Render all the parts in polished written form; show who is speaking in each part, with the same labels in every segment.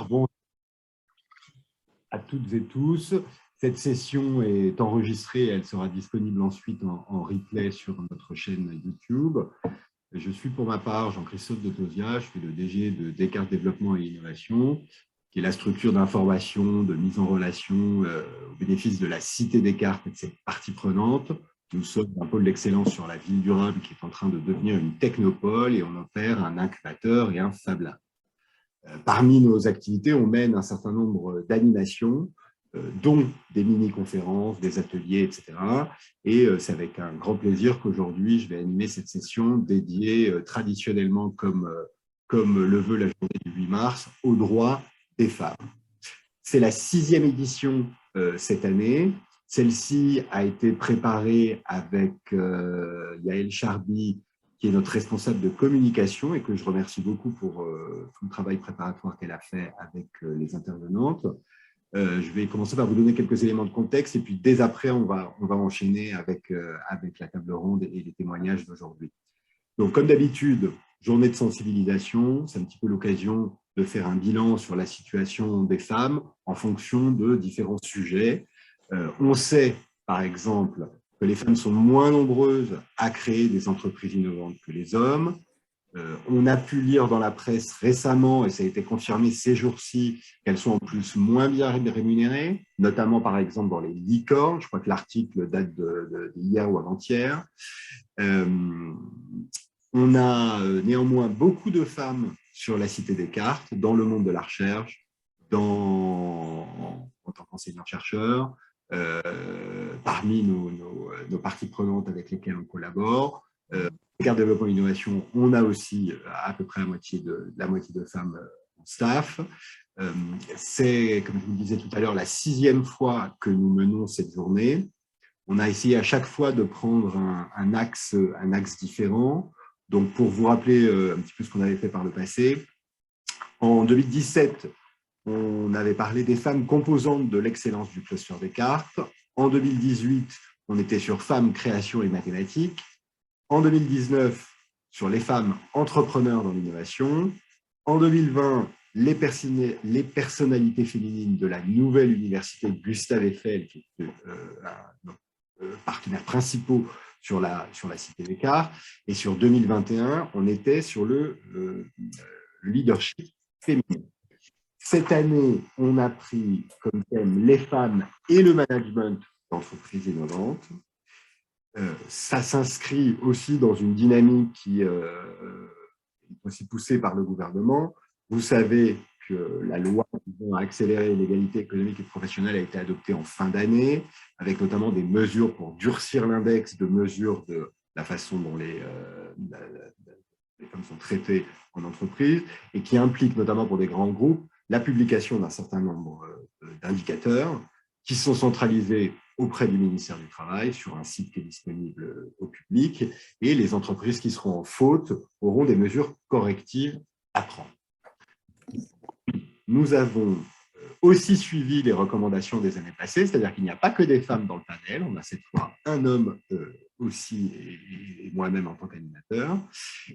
Speaker 1: Bon, à toutes et tous. Cette session est enregistrée, elle sera disponible ensuite en replay sur notre chaîne YouTube. Je suis pour ma part Jean-Christophe de Tosia, je suis le DG de Descartes Développement et Innovation, qui est la structure d'information, de mise en relation au bénéfice de la Cité Descartes et de ses parties prenantes. Nous sommes un pôle d'excellence sur la ville durable qui est en train de devenir une technopole et on opère un incubateur et un Fab Lab. Parmi nos activités, on mène un certain nombre d'animations, dont des mini-conférences, des ateliers, etc. Et c'est avec un grand plaisir qu'aujourd'hui, je vais animer cette session dédiée traditionnellement, comme le veut la journée du 8 mars, aux droits des femmes. C'est la 6e édition cette année. Celle-ci a été préparée avec Yael Charby, qui est notre responsable de communication et que je remercie beaucoup pour tout le travail préparatoire qu'elle a fait avec les intervenantes. Je vais commencer par vous donner quelques éléments de contexte et puis dès après, on va enchaîner avec la table ronde et les témoignages d'aujourd'hui. Donc, comme d'habitude, journée de sensibilisation, c'est un petit peu l'occasion de faire un bilan sur la situation des femmes en fonction de différents sujets. On sait, par exemple, que les femmes sont moins nombreuses à créer des entreprises innovantes que les hommes. On a pu lire dans la presse récemment, et ça a été confirmé ces jours-ci, qu'elles sont en plus moins bien rémunérées, notamment par exemple dans les licornes. Je crois que l'article date d'hier ou avant-hier. On a néanmoins beaucoup de femmes sur la Cité Descartes, dans le monde de la recherche, en tant qu'enseignants-chercheurs, parmi nos parties prenantes avec lesquelles on collabore. Descartes Développement et Innovation, on a aussi à peu près la moitié de femmes en staff. C'est, comme je vous le disais tout à l'heure, la 6e fois que nous menons cette journée. On a essayé à chaque fois de prendre un axe différent. Donc, pour vous rappeler un petit peu ce qu'on avait fait par le passé, en 2017, on avait parlé des femmes composantes de l'excellence du cluster Descartes. En 2018, on était sur femmes, création et mathématiques. En 2019, sur les femmes entrepreneurs dans l'innovation. En 2020, les personnalités féminines de la nouvelle université Gustave Eiffel, qui est partenaires principaux sur la Cité Descartes. Et sur 2021, on était sur le leadership féminin. Cette année, on a pris comme thème les femmes et le management d'entreprises innovantes. Ça s'inscrit aussi dans une dynamique qui est aussi poussée par le gouvernement. Vous savez que la loi visant à accélérer l'égalité économique et professionnelle a été adoptée en fin d'année, avec notamment des mesures pour durcir l'index de mesures de la façon dont les femmes sont traitées en entreprise, et qui implique notamment pour des grands groupes la publication d'un certain nombre d'indicateurs qui sont centralisés auprès du ministère du Travail sur un site qui est disponible au public, et les entreprises qui seront en faute auront des mesures correctives à prendre. Nous avons aussi suivi les recommandations des années passées, c'est-à-dire qu'il n'y a pas que des femmes dans le panel, on a cette fois un homme aussi et moi-même en tant qu'animateur,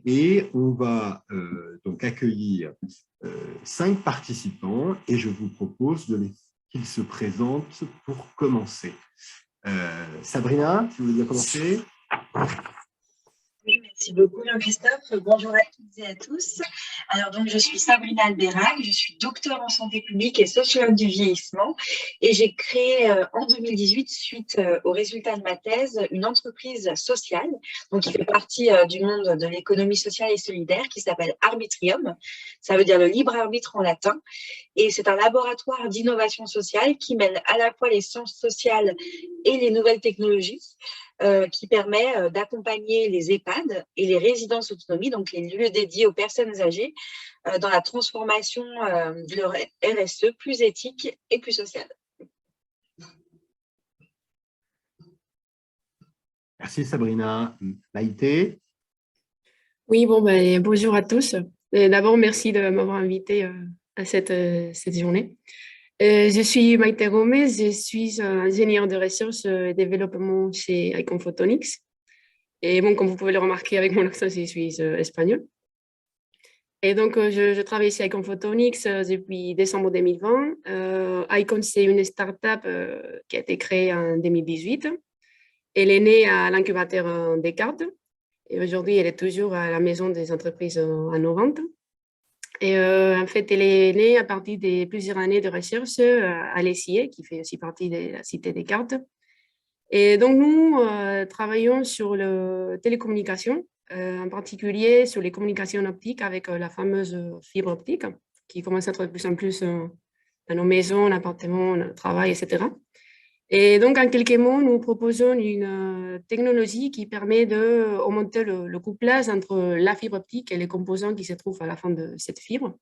Speaker 1: et on va donc accueillir 5 participants et je vous propose qu'ils se présentent pour commencer. Sabrina, tu voulais bien commencer?
Speaker 2: Oui, merci beaucoup Jean-Christophe. Bonjour à toutes et à tous. Alors donc je suis Sabrina Albérac, je suis docteur en santé publique et sociologue du vieillissement et j'ai créé en 2018, suite aux résultats de ma thèse, une entreprise sociale donc qui fait partie du monde de l'économie sociale et solidaire qui s'appelle Arbitrium. Ça veut dire le libre arbitre en latin et c'est un laboratoire d'innovation sociale qui mêle à la fois les sciences sociales et les nouvelles technologies. Qui permet d'accompagner les EHPAD et les résidences autonomie, donc les lieux dédiés aux personnes âgées, dans la transformation de leur RSE plus éthique et plus sociale.
Speaker 1: Merci Sabrina. Maïté?
Speaker 3: Oui, bon, ben, bonjour à tous. D'abord, merci de m'avoir invité à cette journée. Je suis Maïté Gomez, je suis ingénieure de recherche et développement chez Icon Photonics. Et bon, comme vous pouvez le remarquer avec mon accent, je suis espagnol. Et donc, je travaille ici à Icon Photonics depuis décembre 2020. Icon, c'est une start-up qui a été créée en 2018. Elle est née à l'incubateur Descartes. Et aujourd'hui, elle est toujours à la maison des entreprises innovantes. Et en fait, elle est née à partir de plusieurs années de recherche à l'ESIE, qui fait aussi partie de la Cité Descartes. Et donc, nous travaillons sur les télécommunications, en particulier sur les communications optiques avec la fameuse fibre optique, qui commence à être de plus en plus dans nos maisons, appartements, travail, etc. Et donc, en quelques mots, nous proposons une technologie qui permet d'augmenter le couplage entre la fibre optique et les composants qui se trouvent à la fin de cette fibre.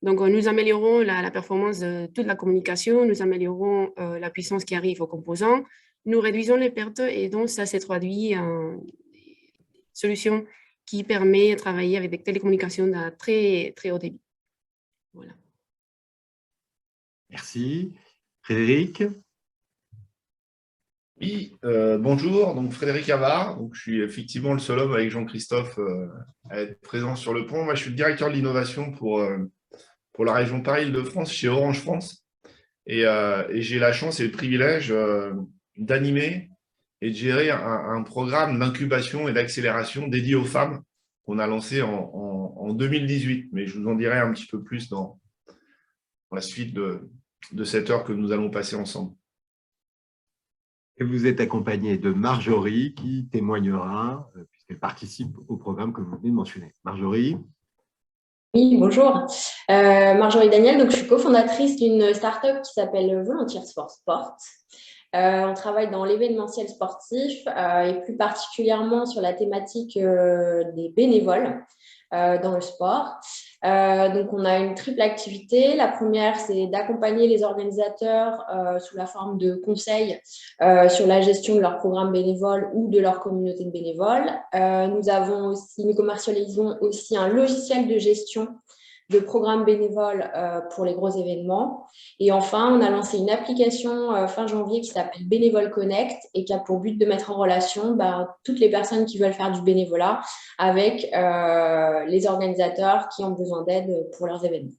Speaker 3: Donc, nous améliorons la performance de toute la communication, nous améliorons la puissance qui arrive aux composants, nous réduisons les pertes et donc ça s'est traduit en une solution qui permet de travailler avec des télécommunications à très, très haut débit. Voilà.
Speaker 1: Merci. Frédéric?
Speaker 4: Oui, bonjour, donc Frédéric Havard, donc je suis effectivement le seul homme avec Jean-Christophe à être présent sur le pont. Moi, je suis le directeur de l'innovation pour la région Paris-Île-de-France chez Orange France. Et j'ai la chance et le privilège d'animer et de gérer un programme d'incubation et d'accélération dédié aux femmes qu'on a lancé en 2018. Mais je vous en dirai un petit peu plus dans la suite de cette heure que nous allons passer ensemble.
Speaker 1: Et vous êtes accompagné de Marjorie qui témoignera, puisqu'elle participe au programme que vous venez de mentionner. Marjorie?
Speaker 5: Oui, bonjour. Marjorie Daniel, donc je suis cofondatrice d'une start-up qui s'appelle Volunteers for Sport. On travaille dans l'événementiel sportif et plus particulièrement sur la thématique des bénévoles dans le sport. Donc, on a une triple activité. La première, c'est d'accompagner les organisateurs sous la forme de conseils sur la gestion de leur programme bénévole ou de leur communauté de bénévoles. Nous commercialisons aussi un logiciel de gestion de programmes bénévoles pour les gros événements. Et enfin, on a lancé une application fin janvier qui s'appelle Bénévole Connect et qui a pour but de mettre en relation toutes les personnes qui veulent faire du bénévolat avec les organisateurs qui ont besoin d'aide pour leurs événements.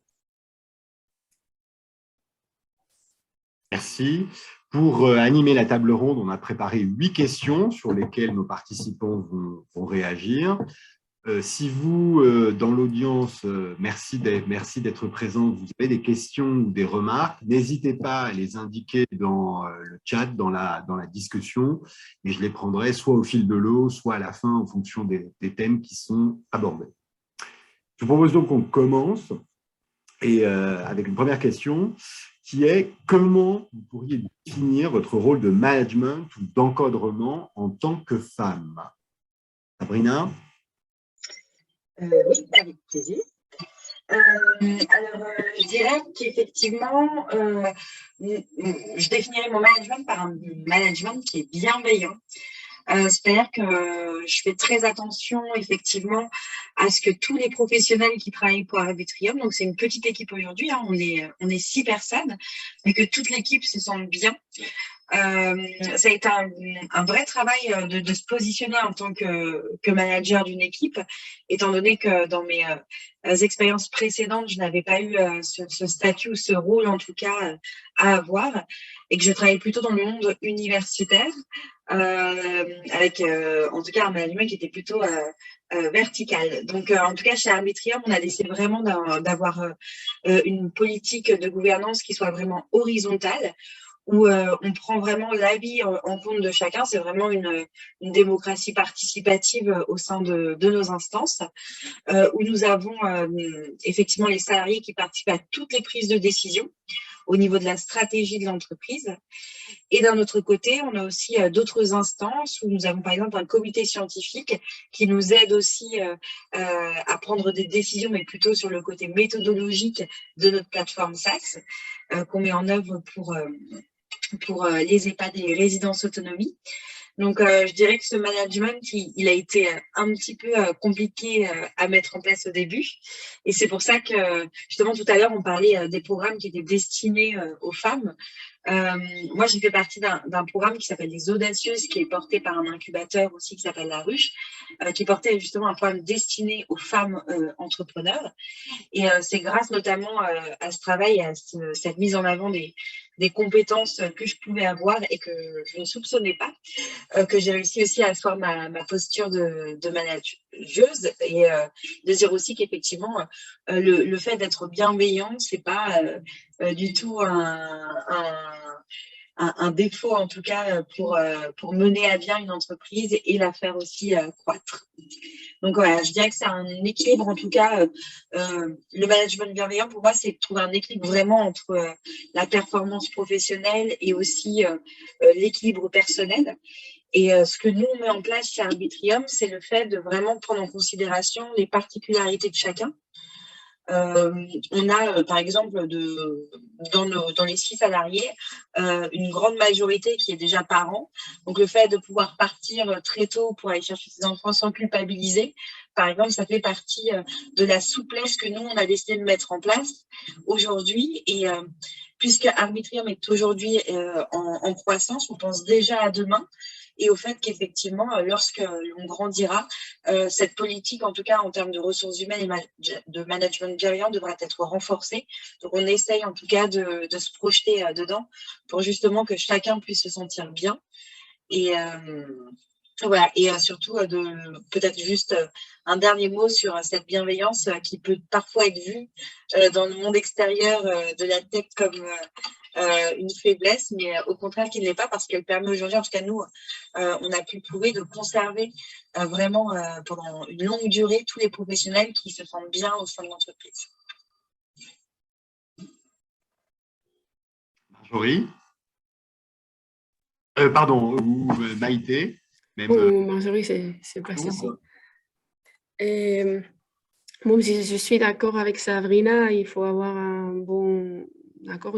Speaker 1: Merci. Pour animer la table ronde, on a préparé 8 questions sur lesquelles nos participants vont réagir. Si vous, dans l'audience, merci d'être présent, vous avez des questions ou des remarques, n'hésitez pas à les indiquer dans le chat, dans la discussion, et je les prendrai soit au fil de l'eau, soit à la fin en fonction des thèmes qui sont abordés. Je vous propose donc qu'on commence et, avec une première question qui est « Comment vous pourriez définir votre rôle de management ou d'encadrement en tant que femme ?» Sabrina?
Speaker 2: Oui, avec plaisir. Alors, je dirais qu'effectivement, je définirais mon management par un management qui est bienveillant. C'est-à-dire que je fais très attention, effectivement, à ce que tous les professionnels qui travaillent pour Arbitrium, donc c'est une petite équipe aujourd'hui, hein, on est 6 personnes, mais que toute l'équipe se sente bien. Ça a été un vrai travail de se positionner en tant que manager d'une équipe, étant donné que dans mes expériences précédentes, je n'avais pas eu ce statut ou ce rôle, en tout cas, à avoir, et que je travaillais plutôt dans le monde universitaire, avec en tout cas un management qui était plutôt vertical. Donc, en tout cas, chez Arbitrium, on a décidé vraiment d'avoir une politique de gouvernance qui soit vraiment horizontale, où on prend vraiment l'avis en compte de chacun. C'est vraiment une démocratie participative au sein de nos instances, où nous avons effectivement les salariés qui participent à toutes les prises de décision au niveau de la stratégie de l'entreprise. Et d'un autre côté, on a aussi d'autres instances où nous avons par exemple un comité scientifique qui nous aide aussi à prendre des décisions, mais plutôt sur le côté méthodologique de notre plateforme SaaS qu'on met en œuvre pour les EHPAD et les résidences autonomie. Donc, je dirais que ce management, il a été un petit peu compliqué à mettre en place au début. Et c'est pour ça que, justement, tout à l'heure, on parlait des programmes qui étaient destinés aux femmes. Moi, j'ai fait partie d'un programme qui s'appelle Les Audacieuses, qui est porté par un incubateur aussi qui s'appelle La Ruche, qui portait justement un programme destiné aux femmes entrepreneurs. Et c'est grâce notamment à ce travail, à cette mise en avant des compétences que je pouvais avoir et que je ne soupçonnais pas, que j'ai réussi aussi à asseoir ma posture de manageuse et de dire aussi qu'effectivement, le fait d'être bienveillant, c'est pas du tout un défaut, en tout cas, pour mener à bien une entreprise et la faire aussi croître. Donc, voilà, je dirais que c'est un équilibre, en tout cas, le management bienveillant, pour moi, c'est de trouver un équilibre vraiment entre la performance professionnelle et aussi l'équilibre personnel. Et ce que nous, on met en place chez Arbitrium, c'est le fait de vraiment prendre en considération les particularités de chacun. On a, par exemple, dans les 6 salariés, une grande majorité qui est déjà parent. Donc, le fait de pouvoir partir très tôt pour aller chercher ses enfants sans culpabiliser, par exemple, ça fait partie de la souplesse que nous, on a décidé de mettre en place aujourd'hui. Et puisque Arbitrium est aujourd'hui en croissance, on pense déjà à demain et au fait qu'effectivement, lorsque l'on grandira, cette politique, en tout cas en termes de ressources humaines et de management bienveillant, devra être renforcée. Donc, on essaye en tout cas de se projeter dedans pour justement que chacun puisse se sentir bien. Et voilà, et surtout peut-être juste un dernier mot sur cette bienveillance qui peut parfois être vue dans le monde extérieur de la tech comme une faiblesse, mais au contraire qui ne l'est pas, parce qu'elle permet aujourd'hui, en tout cas nous, on a pu prouver de conserver vraiment pendant une longue durée tous les professionnels qui se sentent bien au sein de l'entreprise.
Speaker 1: Marjorie, pardon, ou Maïté.
Speaker 3: Marjorie, c'est pas ceci. Bon, je suis d'accord avec Sabrina, il faut avoir une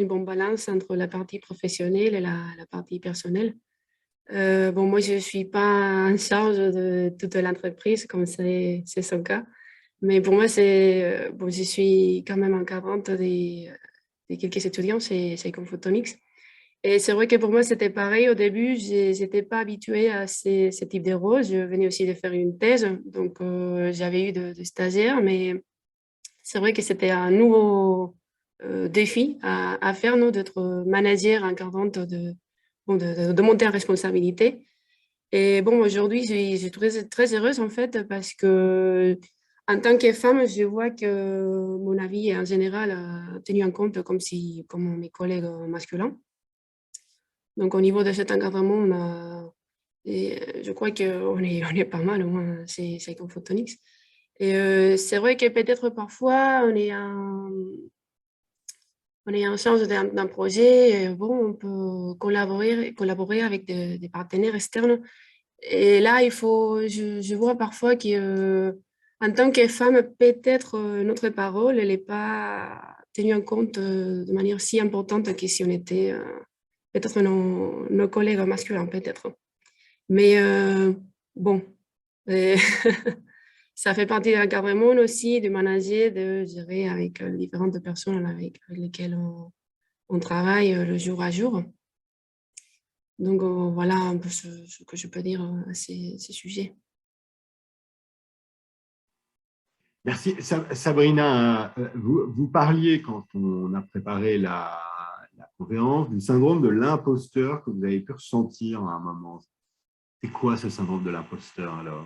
Speaker 3: bonne balance entre la partie professionnelle et la partie personnelle. Bon, moi, je ne suis pas en charge de toute l'entreprise, comme c'est son cas. Mais pour moi, bon, je suis quand même encadrante de quelques étudiants chez Conphotonics. Et c'est vrai que pour moi, c'était pareil. Au début, je n'étais pas habituée à ce type de rôle. Je venais aussi de faire une thèse, donc j'avais eu de stagiaires, mais c'est vrai que c'était un nouveau défi à faire, nous, d'être manager encadrante, de monter en responsabilité. Et bon, aujourd'hui, je suis très heureuse, en fait, parce que en tant que femme, je vois que mon avis est en général tenu en compte comme mes collègues masculins. Donc, au niveau de cet encadrement, je crois qu'on est pas mal, au moins, c'est Conphotonics. Et c'est vrai que peut-être parfois, on est en charge d'un projet, et bon, on peut collaborer avec des partenaires externes. Et là, je vois parfois qu'en tant que femme, peut-être notre parole, elle n'est pas tenue en compte de manière si importante que si on était peut-être nos collègues masculins, peut-être. Mais bon, ça fait partie de l'encadrement aussi, de manager, de gérer avec différentes personnes avec lesquelles on travaille le jour à jour. Donc, voilà un peu ce que je peux dire à ces sujets.
Speaker 1: Merci. Sabrina, vous parliez, quand on a préparé la conférence, du syndrome de l'imposteur que vous avez pu ressentir à un moment. C'est quoi ce syndrome de l'imposteur, alors?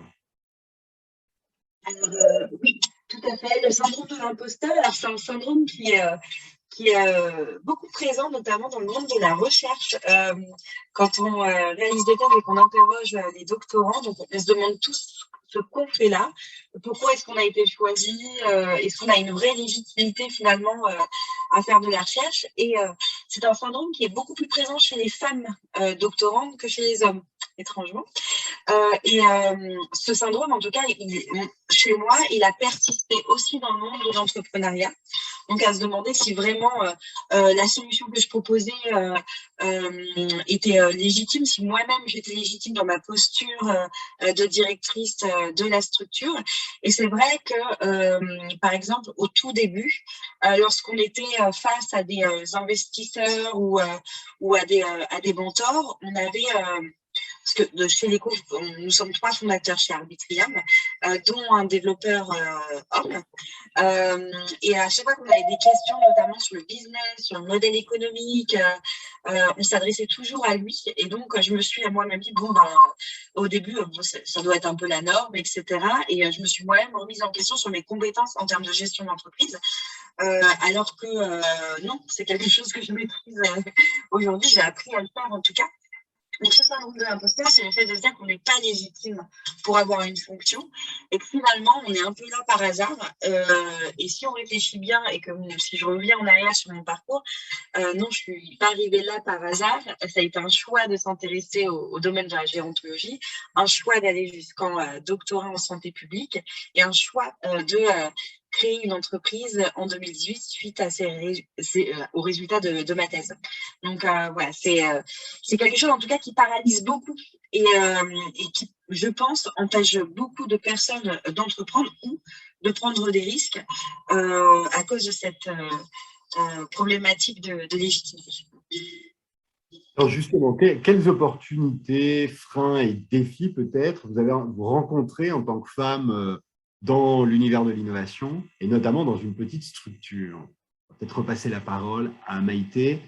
Speaker 2: Alors, oui, tout à fait. Le syndrome de l'imposteur, c'est un syndrome qui est beaucoup présent, notamment dans le monde de la recherche. Quand on réalise des thèses et qu'on interroge les doctorants, donc on se demande tous ce qu'on fait là, pourquoi est-ce qu'on a été choisi, est-ce qu'on a une vraie légitimité finalement à faire de la recherche. Et c'est un syndrome qui est beaucoup plus présent chez les femmes doctorantes que chez les hommes, étrangement. Et ce syndrome, en tout cas, chez moi, il a persisté aussi dans le monde de l'entrepreneuriat. donc à se demander si vraiment la solution que je proposais était légitime, si moi-même j'étais légitime dans ma posture de directrice de la structure. Et c'est vrai que, par exemple, au tout début, lorsqu'on était face à des investisseurs ou à des mentors, on avait parce que chez l'Eco, nous sommes 3 fondateurs chez Arbitrium, dont un développeur homme. Et à chaque fois qu'on avait des questions, notamment sur le business, sur le modèle économique, on s'adressait toujours à lui. Et donc, je me suis à moi-même dit, bon, au début, ça doit être un peu la norme, etc. Et je me suis moi-même remise en question sur mes compétences en termes de gestion d'entreprise. Alors que non, c'est quelque chose que je maîtrise aujourd'hui. J'ai appris à le faire en tout cas. Mais ce syndrome de l'imposteur, c'est le fait de se dire qu'on n'est pas légitime pour avoir une fonction et que finalement, on est un peu là par hasard. Et si on réfléchit bien et que si je reviens en arrière sur mon parcours, non, je ne suis pas arrivée là par hasard. Ça a été un choix de s'intéresser au domaine de la gérontologie, un choix d'aller jusqu'en doctorat en santé publique et un choix de créer une entreprise en 2018 suite à aux résultats de ma thèse. Donc, voilà, c'est quelque chose en tout cas qui paralyse beaucoup et qui, je pense, empêche beaucoup de personnes d'entreprendre ou de prendre des risques à cause de cette problématique de légitimité.
Speaker 1: Alors justement, quelles opportunités, freins et défis peut-être vous rencontrez en tant que femme dans l'univers de l'innovation et notamment dans une petite structure? On va peut-être repasser la parole à Maïté.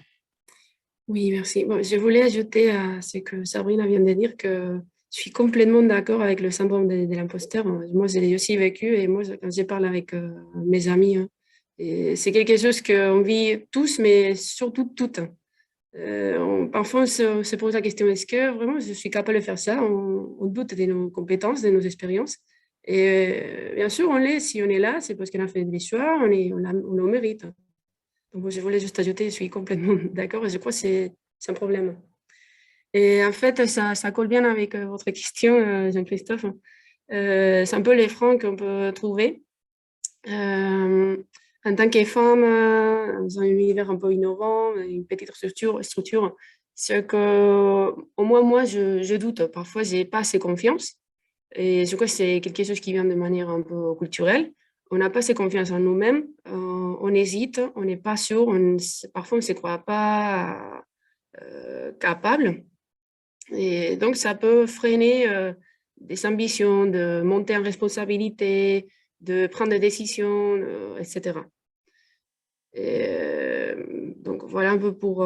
Speaker 3: Oui, merci. Bon, je voulais ajouter à ce que Sabrina vient de dire que je suis complètement d'accord avec le syndrome de l'imposteur. Moi, je l'ai aussi vécu et moi, quand je parle avec mes amis, et c'est quelque chose qu'on vit tous, mais surtout toutes. Parfois, on se pose la question, est-ce que vraiment je suis capable de faire ça? On doute de nos compétences, de nos expériences. Et bien sûr, on l'est. Si on est là, c'est parce qu'on a fait des choix, on le mérite. Donc, je voulais juste ajouter, je suis complètement d'accord et je crois que c'est un problème. Et en fait, ça colle bien avec votre question, Jean-Christophe. C'est un peu les freins qu'on peut trouver. En tant que femme, dans un univers un peu innovant, une petite structure, c'est que, au moins, moi, je doute. Parfois, je n'ai pas assez confiance. Et je crois que c'est quelque chose qui vient de manière un peu culturelle. On n'a pas assez confiance en nous-mêmes, on hésite, on n'est pas sûr, parfois on ne se croit pas capable. Et donc, ça peut freiner des ambitions de monter en responsabilité, de prendre des décisions, etc. Et, donc, voilà un peu pour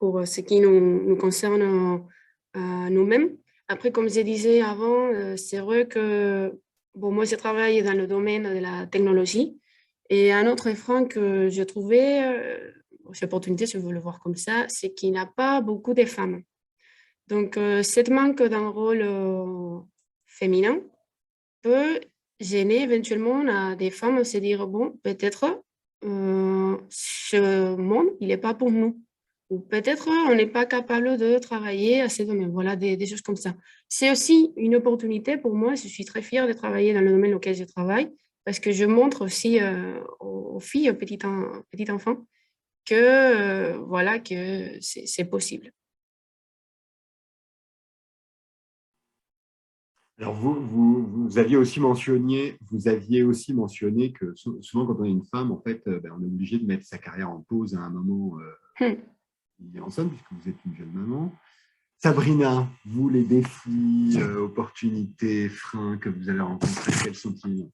Speaker 3: ce qui nous concerne nous-mêmes. Après, comme je disais avant, c'est vrai que bon, moi, je travaille dans le domaine de la technologie. Et un autre frein que j'ai trouvé, cette opportunité, si vous voulez le voir comme ça, c'est qu'il n'y a pas beaucoup de femmes. Donc, cette manque d'un rôle féminin peut gêner éventuellement à des femmes à se dire, bon, peut-être ce monde, il n'est pas pour nous. Ou peut-être on n'est pas capable de travailler à ces domaines. Voilà, des choses comme ça. C'est aussi une opportunité pour moi. Je suis très fière de travailler dans le domaine auquel je travaille parce que je montre aussi aux filles, aux petits enfants, que, voilà, que c'est possible.
Speaker 1: Alors, vous aviez aussi mentionné que souvent, quand on est une femme, en fait, on est obligé de mettre sa carrière en pause à un moment en somme, puisque vous êtes une jeune maman. Sabrina, vous, les défis, opportunités, freins que vous avez rencontrés, quels sont-ils?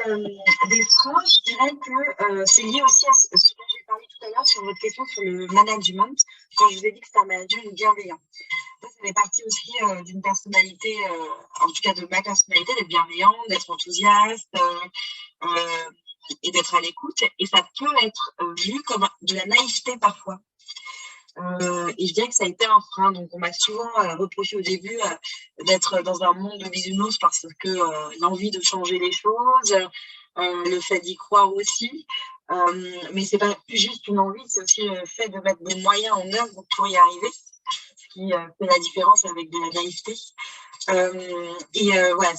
Speaker 2: Des freins, je dirais que c'est lié aussi à ce dont j'ai parlé tout à l'heure sur votre question sur le management, quand je vous ai dit que c'est un management bienveillant. Ça fait partie aussi d'une personnalité, en tout cas de ma personnalité, d'être bienveillante, d'être enthousiaste et d'être à l'écoute. Et ça peut être vu comme de la naïveté parfois. Et je dirais que ça a été un frein. Donc, on m'a souvent reproché au début d'être dans un monde de bisounours parce que l'envie de changer les choses, le fait d'y croire aussi. Mais c'est pas juste une envie, c'est aussi le fait de mettre des moyens en œuvre pour y arriver, ce qui fait la différence avec de la naïveté. Voilà,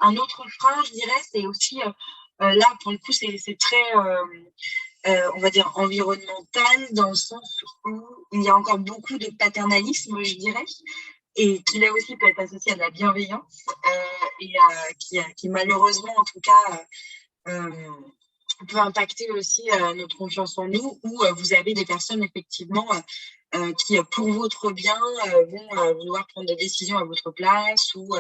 Speaker 2: un autre frein, je dirais, c'est aussi, là, pour le coup, c'est très, on va dire, environnemental, dans le sens où il y a encore beaucoup de paternalisme, je dirais, et qui là aussi peut être associé à de la bienveillance, et qui malheureusement, en tout cas, peut impacter aussi notre confiance en nous, où vous avez des personnes effectivement qui, pour votre bien, vont vouloir prendre des décisions à votre place ou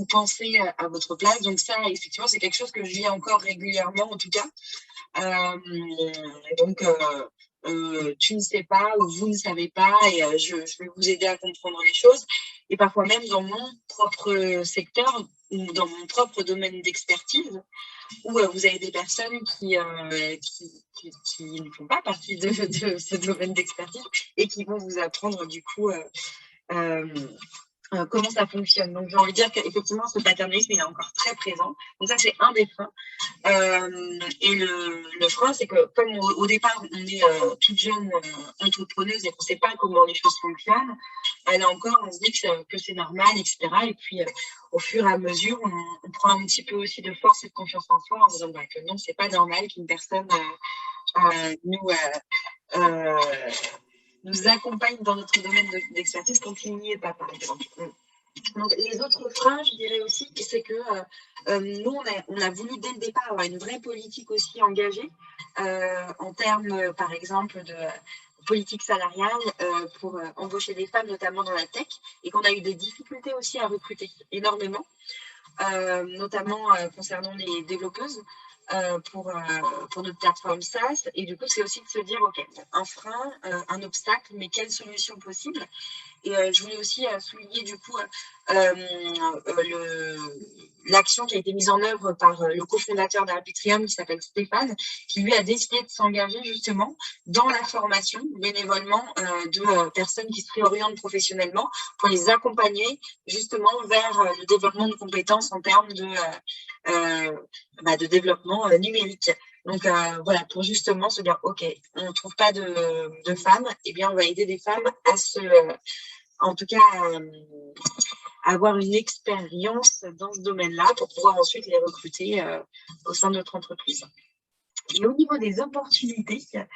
Speaker 2: penser à votre place. Donc ça, effectivement, c'est quelque chose que je vis encore régulièrement, en tout cas. Donc, tu ne sais pas ou vous ne savez pas et je vais vous aider à comprendre les choses. Et parfois même dans mon propre secteur ou dans mon propre domaine d'expertise, où vous avez des personnes qui ne font pas partie de ce domaine d'expertise et qui vont vous apprendre du coup comment ça fonctionne. Donc, j'ai envie de dire qu'effectivement, ce paternalisme, il est encore très présent. Donc, ça, c'est un des freins. Et le frein, c'est que comme au départ, on est toute jeune entrepreneuse et qu'on ne sait pas comment les choses fonctionnent, là encore, on se dit que c'est normal, etc. Et puis, au fur et à mesure, on prend un petit peu aussi de force et de confiance en soi en disant que non, c'est pas normal qu'une personne nous accompagne dans notre domaine d'expertise quand il n'y est pas, par exemple. Donc, les autres freins, je dirais aussi, c'est que nous, on a voulu dès le départ avoir une vraie politique aussi engagée en termes, par exemple, de politique salariale pour embaucher des femmes, notamment dans la tech, et qu'on a eu des difficultés aussi à recruter énormément, notamment concernant les développeuses. Pour notre plateforme SaaS. Et du coup, c'est aussi de se dire, OK, un frein, un obstacle, mais quelle solution possible? Et je voulais aussi souligner du coup l'action qui a été mise en œuvre par le cofondateur d'Arbitrium qui s'appelle Stéphane, qui lui a décidé de s'engager justement dans la formation bénévolement de personnes qui se réorientent professionnellement pour les accompagner justement vers le développement de compétences en termes de développement numérique. Donc voilà, pour justement se dire, OK, on ne trouve pas de femmes, eh bien on va aider des femmes à en tout cas, avoir une expérience dans ce domaine-là pour pouvoir ensuite les recruter au sein de notre entreprise. Et au niveau des opportunités, c'est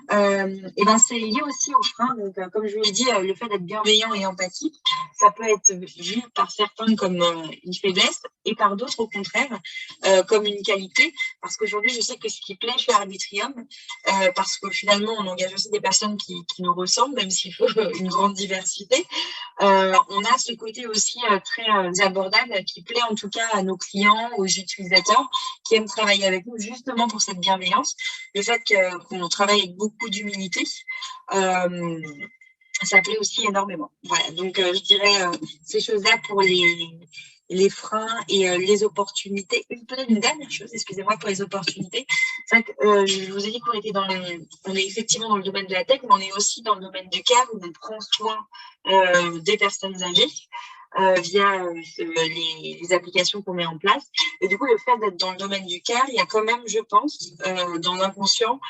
Speaker 2: lié aussi au frein. Donc, comme je vous l'ai dit, le fait d'être bienveillant et empathique, ça peut être vu par certains comme une faiblesse et par d'autres, au contraire, comme une qualité. Parce qu'aujourd'hui, je sais que ce qui plaît chez Arbitrium, parce que finalement, on engage aussi des personnes qui nous ressemblent, même s'il faut une grande diversité. On a ce côté aussi très abordable qui plaît en tout cas à nos clients, aux utilisateurs qui aiment travailler avec nous justement pour cette bienveillance. Le fait qu'on travaille avec beaucoup d'humilité, ça plaît aussi énormément. Voilà, donc je dirais ces choses-là pour les freins et les opportunités. Peut-être une dernière chose, excusez-moi, pour les opportunités. C'est vrai que je vous ai dit on est effectivement dans le domaine de la tech, mais on est aussi dans le domaine du care où on prend soin des personnes âgées via les applications qu'on met en place. Et du coup, le fait d'être dans le domaine du care, il y a quand même, je pense, dans l'inconscient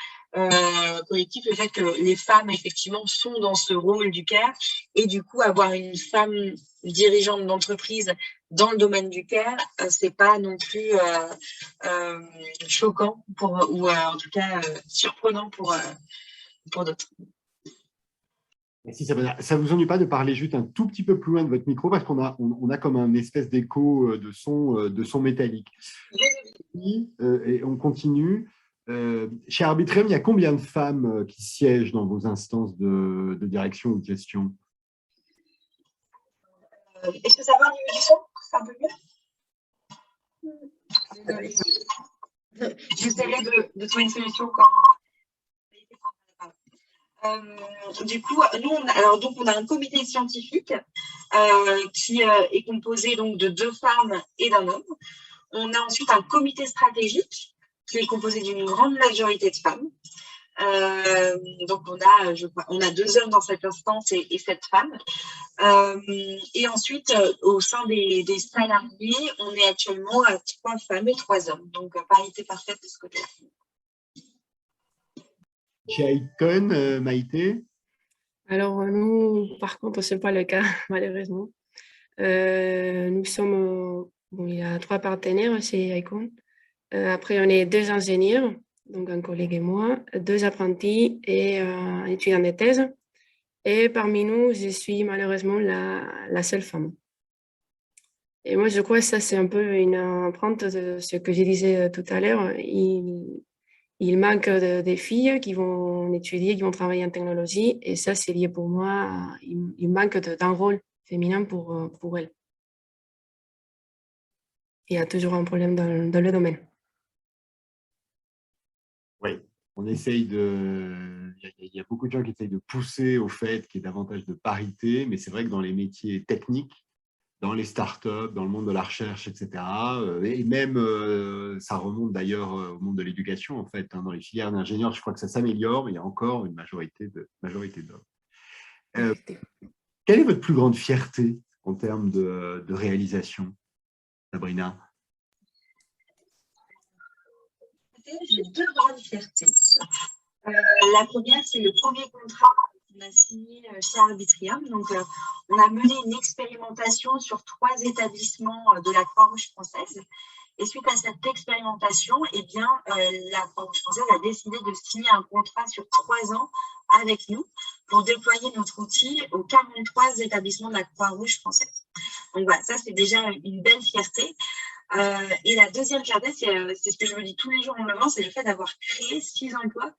Speaker 2: collectif, le fait que les femmes, effectivement, sont dans ce rôle du care et du coup, avoir une femme dirigeante d'entreprise dans le domaine du care, c'est pas non plus choquant ou en tout cas surprenant pour d'autres.
Speaker 1: Merci Sabrina. Ça ne vous ennuie pas de parler juste un tout petit peu plus loin de votre micro parce qu'on a comme un espèce d'écho de son métallique. Et on continue. Chez Arbitrium, il y a combien de femmes qui siègent dans vos instances de direction ou de gestion?
Speaker 2: Est-ce que ça va au niveau du son? C'est un peu mieux? J'essaierai de trouver une solution quand. Du coup, nous, on a un comité scientifique qui est composé donc de 2 femmes et d'un homme. On a ensuite un comité stratégique qui est composé d'une grande majorité de femmes. Donc, on a 2 hommes dans cette instance et 7 femmes. Et ensuite, au sein des salariés, on est actuellement à 3 femmes et 3 hommes. Donc, parité parfaite de ce côté-là.
Speaker 1: Chez Icon, Maïté?
Speaker 3: Alors, nous, par contre, ce n'est pas le cas, malheureusement. Nous sommes, bon, il y a 3 partenaires chez Icon. Après, on est 2 ingénieurs, donc un collègue et moi, 2 apprentis et un étudiant de thèse. Et parmi nous, je suis malheureusement la seule femme. Et moi, je crois que ça, c'est un peu une empreinte de ce que je disais tout à l'heure. Il manque des filles qui vont étudier, qui vont travailler en technologie. Et ça, c'est lié pour moi. Il manque d'un rôle féminin pour elles. Il y a toujours un problème dans le domaine.
Speaker 1: Oui, on essaye de. Il y a beaucoup de gens qui essayent de pousser au fait qu'il y ait davantage de parité, mais c'est vrai que dans les métiers techniques, dans les startups, dans le monde de la recherche, etc. Et même, ça remonte d'ailleurs au monde de l'éducation, en fait. Hein, dans les filières d'ingénieurs, je crois que ça s'améliore, mais il y a encore une majorité d'hommes. Quelle est votre plus grande fierté en termes de réalisation, Sabrina?
Speaker 2: J'ai 2 grandes fiertés. La première, c'est le premier contrat qu'on a signé chez Arbitrium. Donc, on a mené une expérimentation sur 3 établissements de la Croix-Rouge française. Et suite à cette expérimentation, eh bien, la Croix-Rouge française a décidé de signer un contrat sur 3 ans avec nous pour déployer notre outil aux 43 établissements de la Croix-Rouge française. Donc voilà, ça c'est déjà une belle fierté. Et la deuxième fierté, c'est ce que je me dis tous les jours en me levant, c'est le fait d'avoir créé 6 emplois.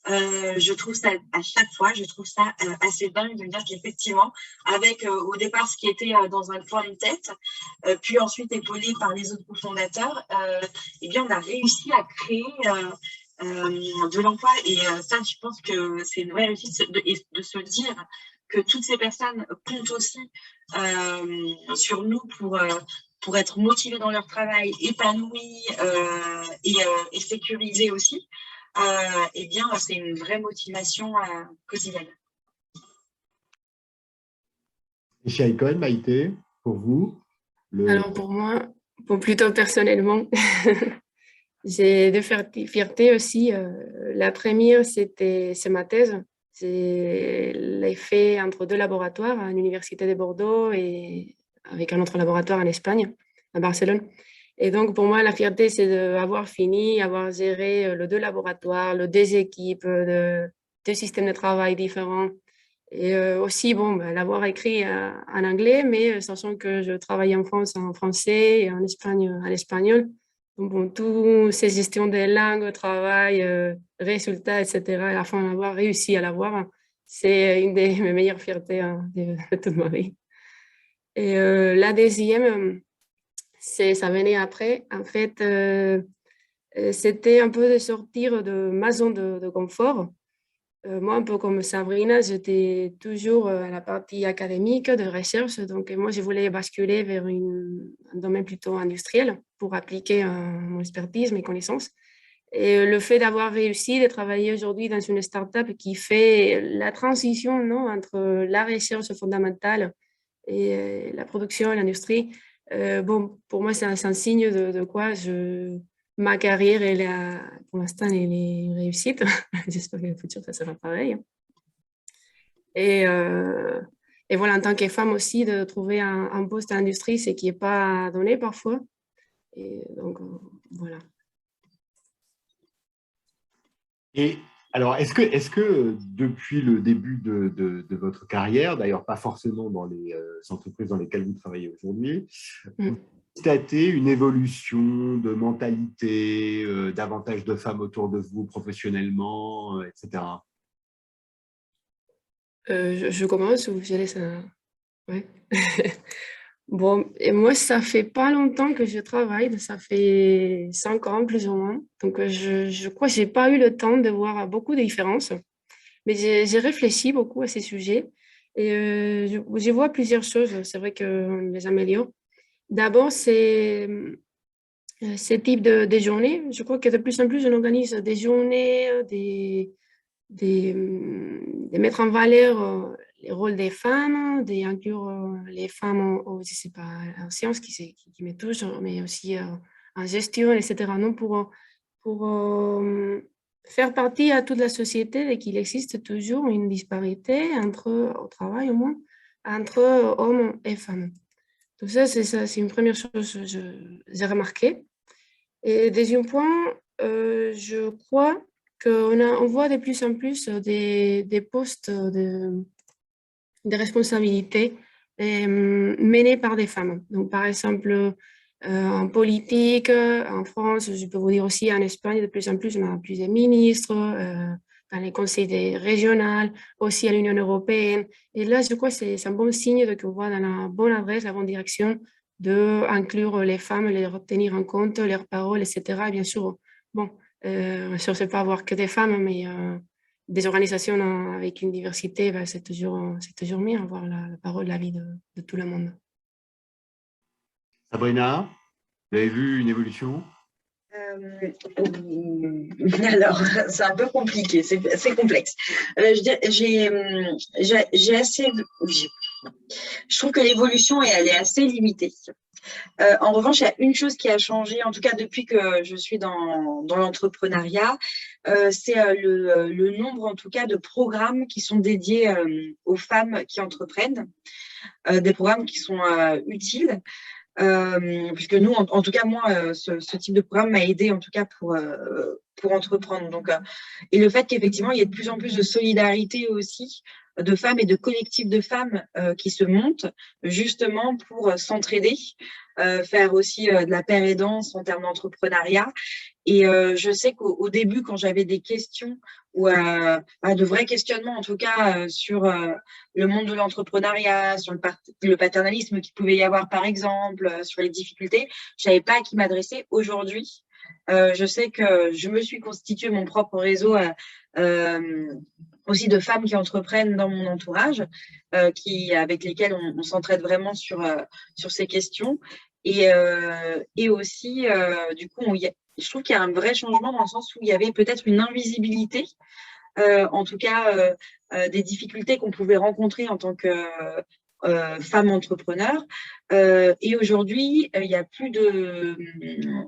Speaker 2: Je trouve ça, à chaque fois, je trouve ça assez dingue de me dire qu'effectivement, avec au départ ce qui était dans un coin de tête, puis ensuite épaulé par les autres cofondateurs, eh bien, on a réussi à créer de l'emploi. Et ça, je pense que c'est une vraie réussite de se dire que toutes ces personnes comptent aussi sur nous pour être motivés dans leur travail, épanouis et sécurisés aussi. Eh bien, c'est une vraie motivation quotidienne.
Speaker 1: Et chez Icon, Maïté, pour vous
Speaker 3: Alors pour moi, plutôt personnellement, j'ai 2 fiertés aussi. La première, c'est ma thèse. Je l'ai fait entre 2 laboratoires, à l'Université de Bordeaux et avec un autre laboratoire en Espagne, à Barcelone. Et donc, pour moi, la fierté, c'est d'avoir fini, avoir géré les 2 laboratoires, les 2 équipes, 2 systèmes de travail différents. Et aussi, bon, l'avoir écrit en anglais, mais sachant que je travaille en France en français et en Espagne en espagnol. Donc, bon, toutes ces gestions des langues, travail, résultats, etc., à la fin, avoir réussi à l'avoir, c'est une des mes meilleures fiertés de toute ma vie. Et la deuxième, ça venait après. En fait, c'était un peu de sortir de ma zone de confort. Moi, un peu comme Sabrina, j'étais toujours à la partie académique de recherche. Donc, moi, je voulais basculer vers un domaine plutôt industriel pour appliquer mon expertise, mes connaissances. Et le fait d'avoir réussi de travailler aujourd'hui dans une start-up qui fait la transition, non, entre la recherche fondamentale et la production et l'industrie, bon, pour moi, c'est un signe de quoi ma carrière, pour l'instant, elle est réussite. J'espère que le futur, ça sera pareil. Et voilà, en tant que femme aussi, de trouver un poste en industrie, c'est qui n'est pas donné parfois. Et donc, voilà.
Speaker 1: Et alors, est-ce que depuis le début de votre carrière, d'ailleurs pas forcément dans les entreprises dans lesquelles vous travaillez aujourd'hui, vous constatez une évolution de mentalité, davantage de femmes autour de vous professionnellement, etc.
Speaker 3: Je commence ou je laisse ouais. Bon, et moi, ça fait pas longtemps que je travaille, ça fait 5 ans plus ou moins. Donc, je crois que j'ai pas eu le temps de voir beaucoup de différences. Mais j'ai réfléchi beaucoup à ces sujets et je vois plusieurs choses. C'est vrai qu'on les améliore. D'abord, c'est ce type de journée. Je crois que de plus en plus, on organise des journées, de mettre en valeur les rôles des femmes, d'inclure les femmes je sais pas, en sciences qui me touchent, mais aussi en gestion, etc. Non, pour faire partie à toute la société et qu'il existe toujours une disparité au travail au moins, entre hommes et femmes. Donc ça, c'est une première chose que j'ai remarqué. Et deuxième point, je crois on voit de plus en plus des postes de responsabilités menés par des femmes. Donc, par exemple, en politique, en France, je peux vous dire aussi en Espagne, de plus en plus, on a plus de ministres, dans les conseils régionaux, aussi à l'Union européenne. Et là, je crois que c'est un bon signe qu'on voit dans la bonne adresse, la bonne direction d'inclure les femmes, les tenir en compte, leurs paroles, etc. Et bien sûr, bon, bien sûr, c'est pas avoir que des femmes, mais des organisations avec une diversité, ben, c'est toujours mieux avoir la parole, l'avis de tout le monde.
Speaker 1: Sabrina, vous avez vu une évolution?
Speaker 2: Alors, c'est un peu compliqué, c'est complexe. Je dirais, j'ai assez. Je trouve que l'évolution, elle est assez limitée. En revanche, il y a une chose qui a changé, en tout cas depuis que je suis dans l'entrepreneuriat, c'est le nombre, en tout cas, de programmes qui sont dédiés aux femmes qui entreprennent, des programmes qui sont utiles. Puisque nous, en tout cas, moi, ce type de programme m'a aidé, en tout cas, pour entreprendre. Donc, et le fait qu'effectivement, il y ait de plus en plus de solidarité aussi de femmes et de collectifs de femmes qui se montent justement pour s'entraider, faire aussi de la paire aidance en termes d'entrepreneuriat. Et je sais qu'au début, quand j'avais des questions ou de vrais questionnements, en tout cas, sur le monde de l'entrepreneuriat, sur le paternalisme qu'il pouvait y avoir, par exemple, sur les difficultés, je ne savais pas à qui m'adresser. Aujourd'hui, je sais que je me suis constitué mon propre réseau aussi de femmes qui entreprennent dans mon entourage, avec lesquelles on s'entraide vraiment sur ces questions. Et aussi, du coup, je trouve qu'il y a un vrai changement dans le sens où il y avait peut-être une invisibilité, en tout cas des difficultés qu'on pouvait rencontrer en tant que femme entrepreneur. Et aujourd'hui, il n'y a plus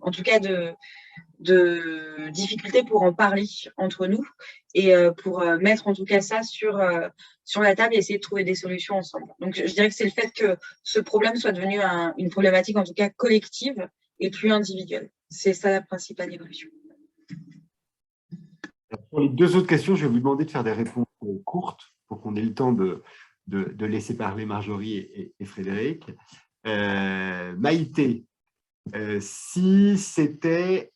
Speaker 2: en tout cas de difficultés pour en parler entre nous et pour mettre en tout cas ça sur la table et essayer de trouver des solutions ensemble. Donc, je dirais que c'est le fait que ce problème soit devenu une problématique en tout cas collective et plus individuelle. C'est ça la principale évolution.
Speaker 1: Pour les deux autres questions, je vais vous demander de faire des réponses courtes pour qu'on ait le temps de laisser parler Marjorie et Frédéric. Maïté, si c'était,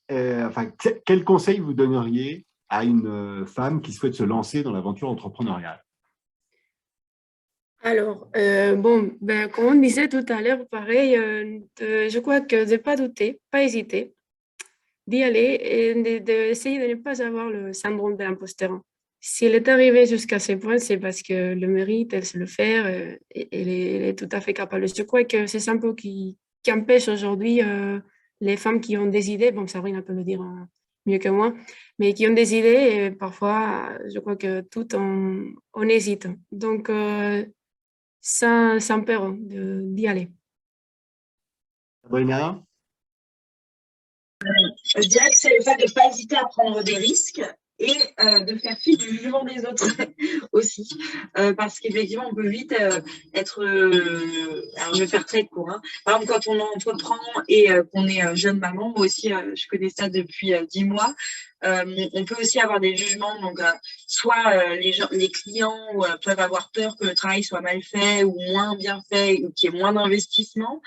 Speaker 1: quel conseil vous donneriez à une femme qui souhaite se lancer dans l'aventure entrepreneuriale?
Speaker 3: Alors, bon, comme on disait tout à l'heure, pareil, je crois que de ne pas douter, pas hésiter, d'y aller et d'essayer de ne pas avoir le syndrome de l'imposteur. Si elle est arrivée jusqu'à ce point, c'est parce que le mérite, elle sait le faire, et elle est tout à fait capable. Je crois que c'est ça un peu qui empêche aujourd'hui les femmes qui ont des idées, bon, Sabrina peut le dire mieux que moi, mais qui ont des idées, et parfois, je crois que tout, on hésite. Donc, sans peur d'y aller.
Speaker 1: Sabrina?
Speaker 2: Je dirais que c'est le fait de ne pas hésiter à prendre des risques et de faire fi du jugement des autres aussi. Parce qu'effectivement, on peut vite être... alors, je vais faire très court. Hein. Par exemple, quand on entreprend et qu'on est jeune maman, moi aussi, je connais ça depuis 10 mois, on peut aussi avoir des jugements. Donc, soit les clients peuvent avoir peur que le travail soit mal fait ou moins bien fait ou qu'il y ait moins d'investissement.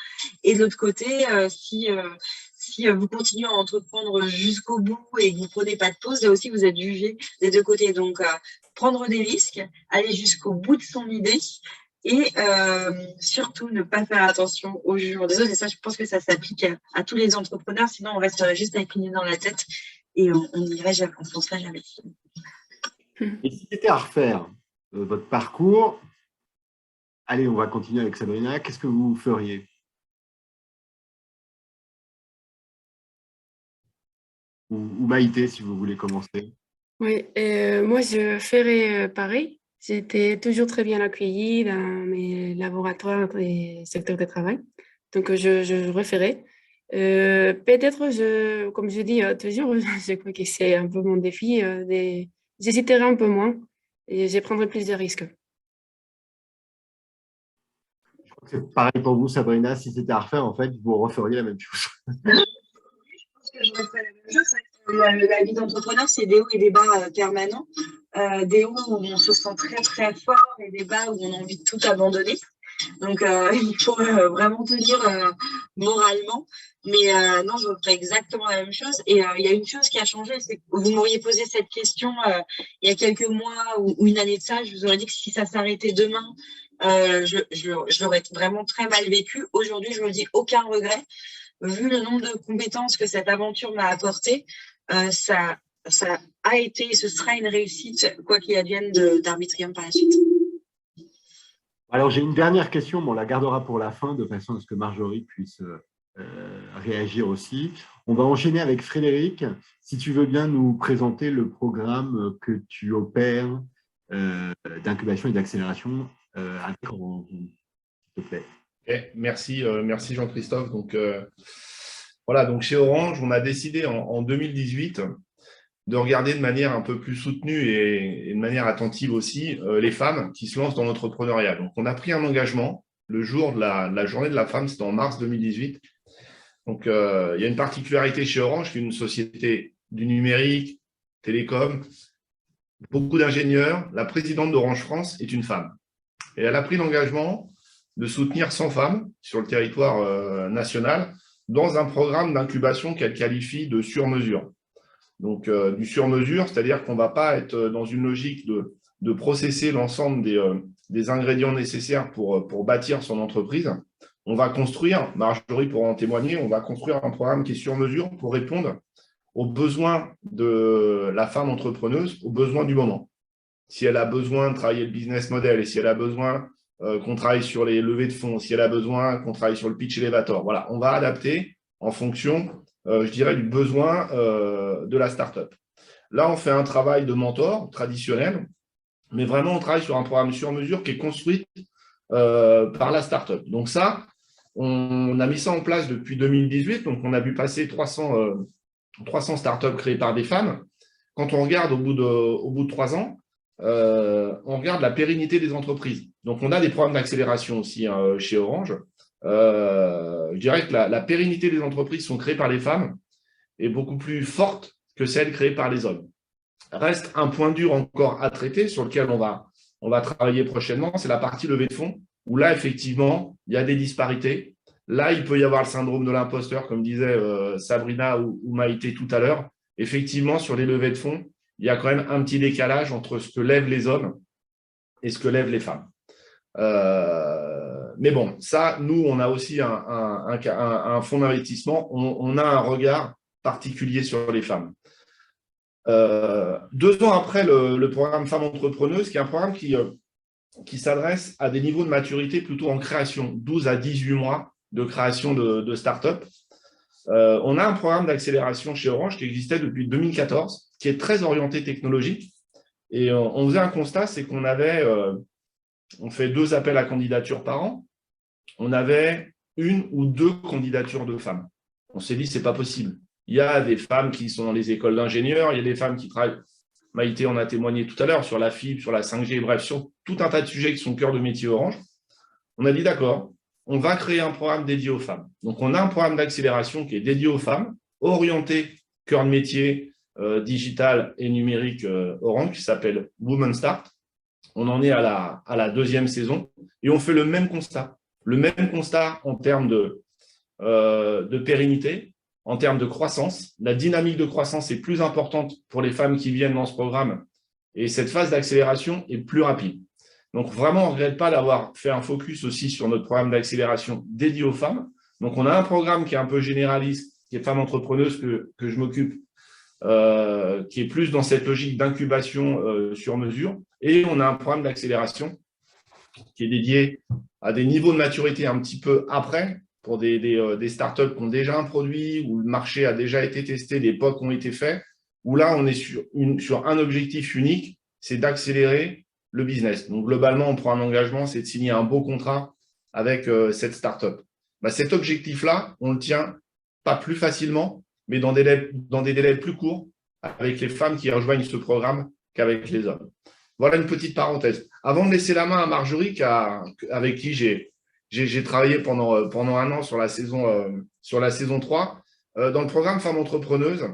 Speaker 2: Et de l'autre côté, si vous continuez à entreprendre jusqu'au bout et que vous ne prenez pas de pause, là aussi, vous êtes jugé des deux côtés. Donc, prendre des risques, aller jusqu'au bout de son idée et surtout ne pas faire attention aux jugements des autres. Et ça, je pense que ça s'applique à tous les entrepreneurs. Sinon, on resterait juste avec une idée dans la tête et on n'irait jamais, on ne foncerait jamais.
Speaker 1: Et si c'était à refaire votre parcours, allez, on va continuer avec Sabrina, qu'est-ce que vous feriez? Ou Maïté, si vous voulez commencer.
Speaker 3: Oui, moi, je ferais pareil. J'étais toujours très bien accueillie dans mes laboratoires et secteurs de travail. Donc, je referais. Peut-être, comme je dis toujours, je crois que c'est un peu mon défi. J'hésiterai un peu moins et je prendrai plus de risques.
Speaker 1: C'est pareil pour vous, Sabrina, si c'était à refaire, en fait, vous referiez la même chose.
Speaker 2: Je pense que je referais la même chose. La vie d'entrepreneur, c'est des hauts et des bas permanents. Des hauts où on se sent très, très fort et des bas où on a envie de tout abandonner. Donc, il faut vraiment tenir moralement. Mais non, je ferais exactement la même chose. Et il y a une chose qui a changé, c'est que vous m'auriez posé cette question il y a quelques mois ou une année de ça, je vous aurais dit que si ça s'arrêtait demain, je l'aurais vraiment très mal vécu. Aujourd'hui, je me dis aucun regret. Vu le nombre de compétences que cette aventure m'a apporté, ça a été et ce sera une réussite, quoi qu'il advienne d'Arbitrium par la suite.
Speaker 1: Alors, j'ai une dernière question, mais on la gardera pour la fin, de façon à ce que Marjorie puisse réagir aussi. On va enchaîner avec Frédéric. Si tu veux bien nous présenter le programme que tu opères d'incubation et d'accélération avec Orange, s'il te plaît.
Speaker 4: Okay, merci Jean-Christophe. Donc, voilà, donc chez Orange, on a décidé en 2018 de regarder de manière un peu plus soutenue et de manière attentive aussi les femmes qui se lancent dans l'entrepreneuriat. Donc, on a pris un engagement le jour de la journée de la femme, c'était en mars 2018. Donc, il y a une particularité chez Orange, qui est une société du numérique, télécom, beaucoup d'ingénieurs. La présidente d'Orange France est une femme. Et elle a pris l'engagement de soutenir 100 femmes sur le territoire national dans un programme d'incubation qu'elle qualifie de sur-mesure. Donc, du sur-mesure, c'est-à-dire qu'on ne va pas être dans une logique de processer l'ensemble des ingrédients nécessaires pour bâtir son entreprise. On va construire, Marjorie pourra en témoigner, on va construire un programme qui est sur-mesure pour répondre aux besoins de la femme entrepreneuse, aux besoins du moment. Si elle a besoin de travailler le business model et si elle a besoin qu'on travaille sur les levées de fonds, si elle a besoin qu'on travaille sur le pitch elevator, voilà, on va adapter en fonction je dirais, du besoin de la startup. Là, on fait un travail de mentor traditionnel, mais vraiment, on travaille sur un programme sur mesure qui est construit par la startup. Donc ça, on a mis ça en place depuis 2018. Donc, on a vu passer 300 startups créées par des femmes. Quand on regarde au bout de 3 ans, on regarde la pérennité des entreprises. Donc, on a des programmes d'accélération aussi chez Orange. Je dirais que la pérennité des entreprises sont créées par les femmes est beaucoup plus forte que celle créée par les hommes. Reste un point dur encore à traiter sur lequel on va travailler prochainement, c'est la partie levée de fonds, où là, effectivement, il y a des disparités. Là, il peut y avoir le syndrome de l'imposteur, comme disait Sabrina ou Maïté tout à l'heure. Effectivement, sur les levées de fonds, il y a quand même un petit décalage entre ce que lèvent les hommes et ce que lèvent les femmes. Mais bon, ça, nous, on a aussi un fonds d'investissement. On a un regard particulier sur les femmes. 2 ans après le programme Femmes Entrepreneuses, qui est un programme qui s'adresse à des niveaux de maturité plutôt en création, 12 à 18 mois de création de start-up. On a un programme d'accélération chez Orange qui existait depuis 2014, qui est très orienté technologique. Et on faisait un constat, c'est qu'on avait, on fait 2 appels à candidature par an. On avait 1 ou 2 candidatures de femmes. On s'est dit, ce n'est pas possible. Il y a des femmes qui sont dans les écoles d'ingénieurs, il y a des femmes qui travaillent, Maïté en a témoigné tout à l'heure, sur la fibre, sur la 5G, bref, sur tout un tas de sujets qui sont cœur de métier Orange. On a dit, d'accord, on va créer un programme dédié aux femmes. Donc, on a un programme d'accélération qui est dédié aux femmes, orienté cœur de métier digital et numérique Orange, qui s'appelle Women Start. On en est à la 2e saison et on fait le même constat. Le même constat en termes de pérennité, en termes de croissance. La dynamique de croissance est plus importante pour les femmes qui viennent dans ce programme et cette phase d'accélération est plus rapide. Donc, vraiment, on ne regrette pas d'avoir fait un focus aussi sur notre programme d'accélération dédié aux femmes. Donc, on a un programme qui est un peu généraliste, qui est Femmes Entrepreneuses, que je m'occupe, qui est plus dans cette logique d'incubation sur mesure. Et on a un programme d'accélération qui est dédié à des niveaux de maturité un petit peu après, pour des startups qui ont déjà un produit, où le marché a déjà été testé, des POC ont été faits, où là, on est sur un objectif unique, c'est d'accélérer le business. Donc, globalement, on prend un engagement, c'est de signer un beau contrat avec cette startup. Cet objectif-là, on le tient pas plus facilement, mais dans des délais plus courts, avec les femmes qui rejoignent ce programme qu'avec les hommes. Voilà une petite parenthèse. Avant de laisser la main à Marjorie, avec qui j'ai j'ai travaillé pendant un an sur la saison 3. Dans le programme Femmes Entrepreneuses,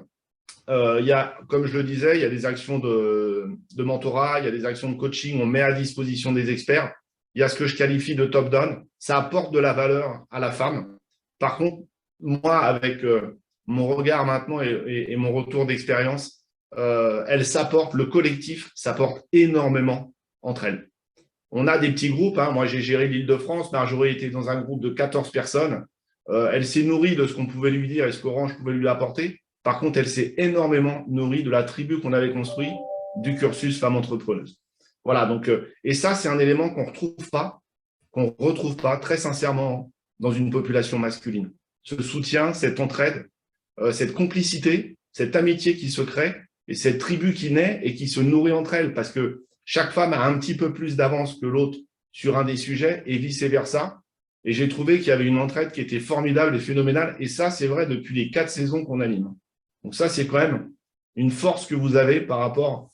Speaker 4: il y a, comme je le disais, il y a des actions de mentorat, il y a des actions de coaching, on met à disposition des experts. Il y a ce que je qualifie de top-down. Ça apporte de la valeur à la femme. Par contre, moi, avec mon regard maintenant et mon retour d'expérience, elles s'apportent, le collectif s'apporte énormément entre elles. On a des petits groupes. Moi, j'ai géré l'Île-de-France. Marjorie était dans un groupe de 14 personnes. Elle s'est nourrie de ce qu'on pouvait lui dire et ce qu'Orange pouvait lui apporter. Par contre, elle s'est énormément nourrie de la tribu qu'on avait construit, du cursus Femmes Entrepreneuses. Voilà, donc, et ça, c'est un élément qu'on ne retrouve pas très sincèrement dans une population masculine. Ce soutien, cette entraide, cette complicité, cette amitié qui se crée et cette tribu qui naît et qui se nourrit entre elles parce que chaque femme a un petit peu plus d'avance que l'autre sur un des sujets et vice-versa. Et j'ai trouvé qu'il y avait une entraide qui était formidable et phénoménale. Et ça, c'est vrai depuis les 4 saisons qu'on anime. Donc ça, c'est quand même une force que vous avez par rapport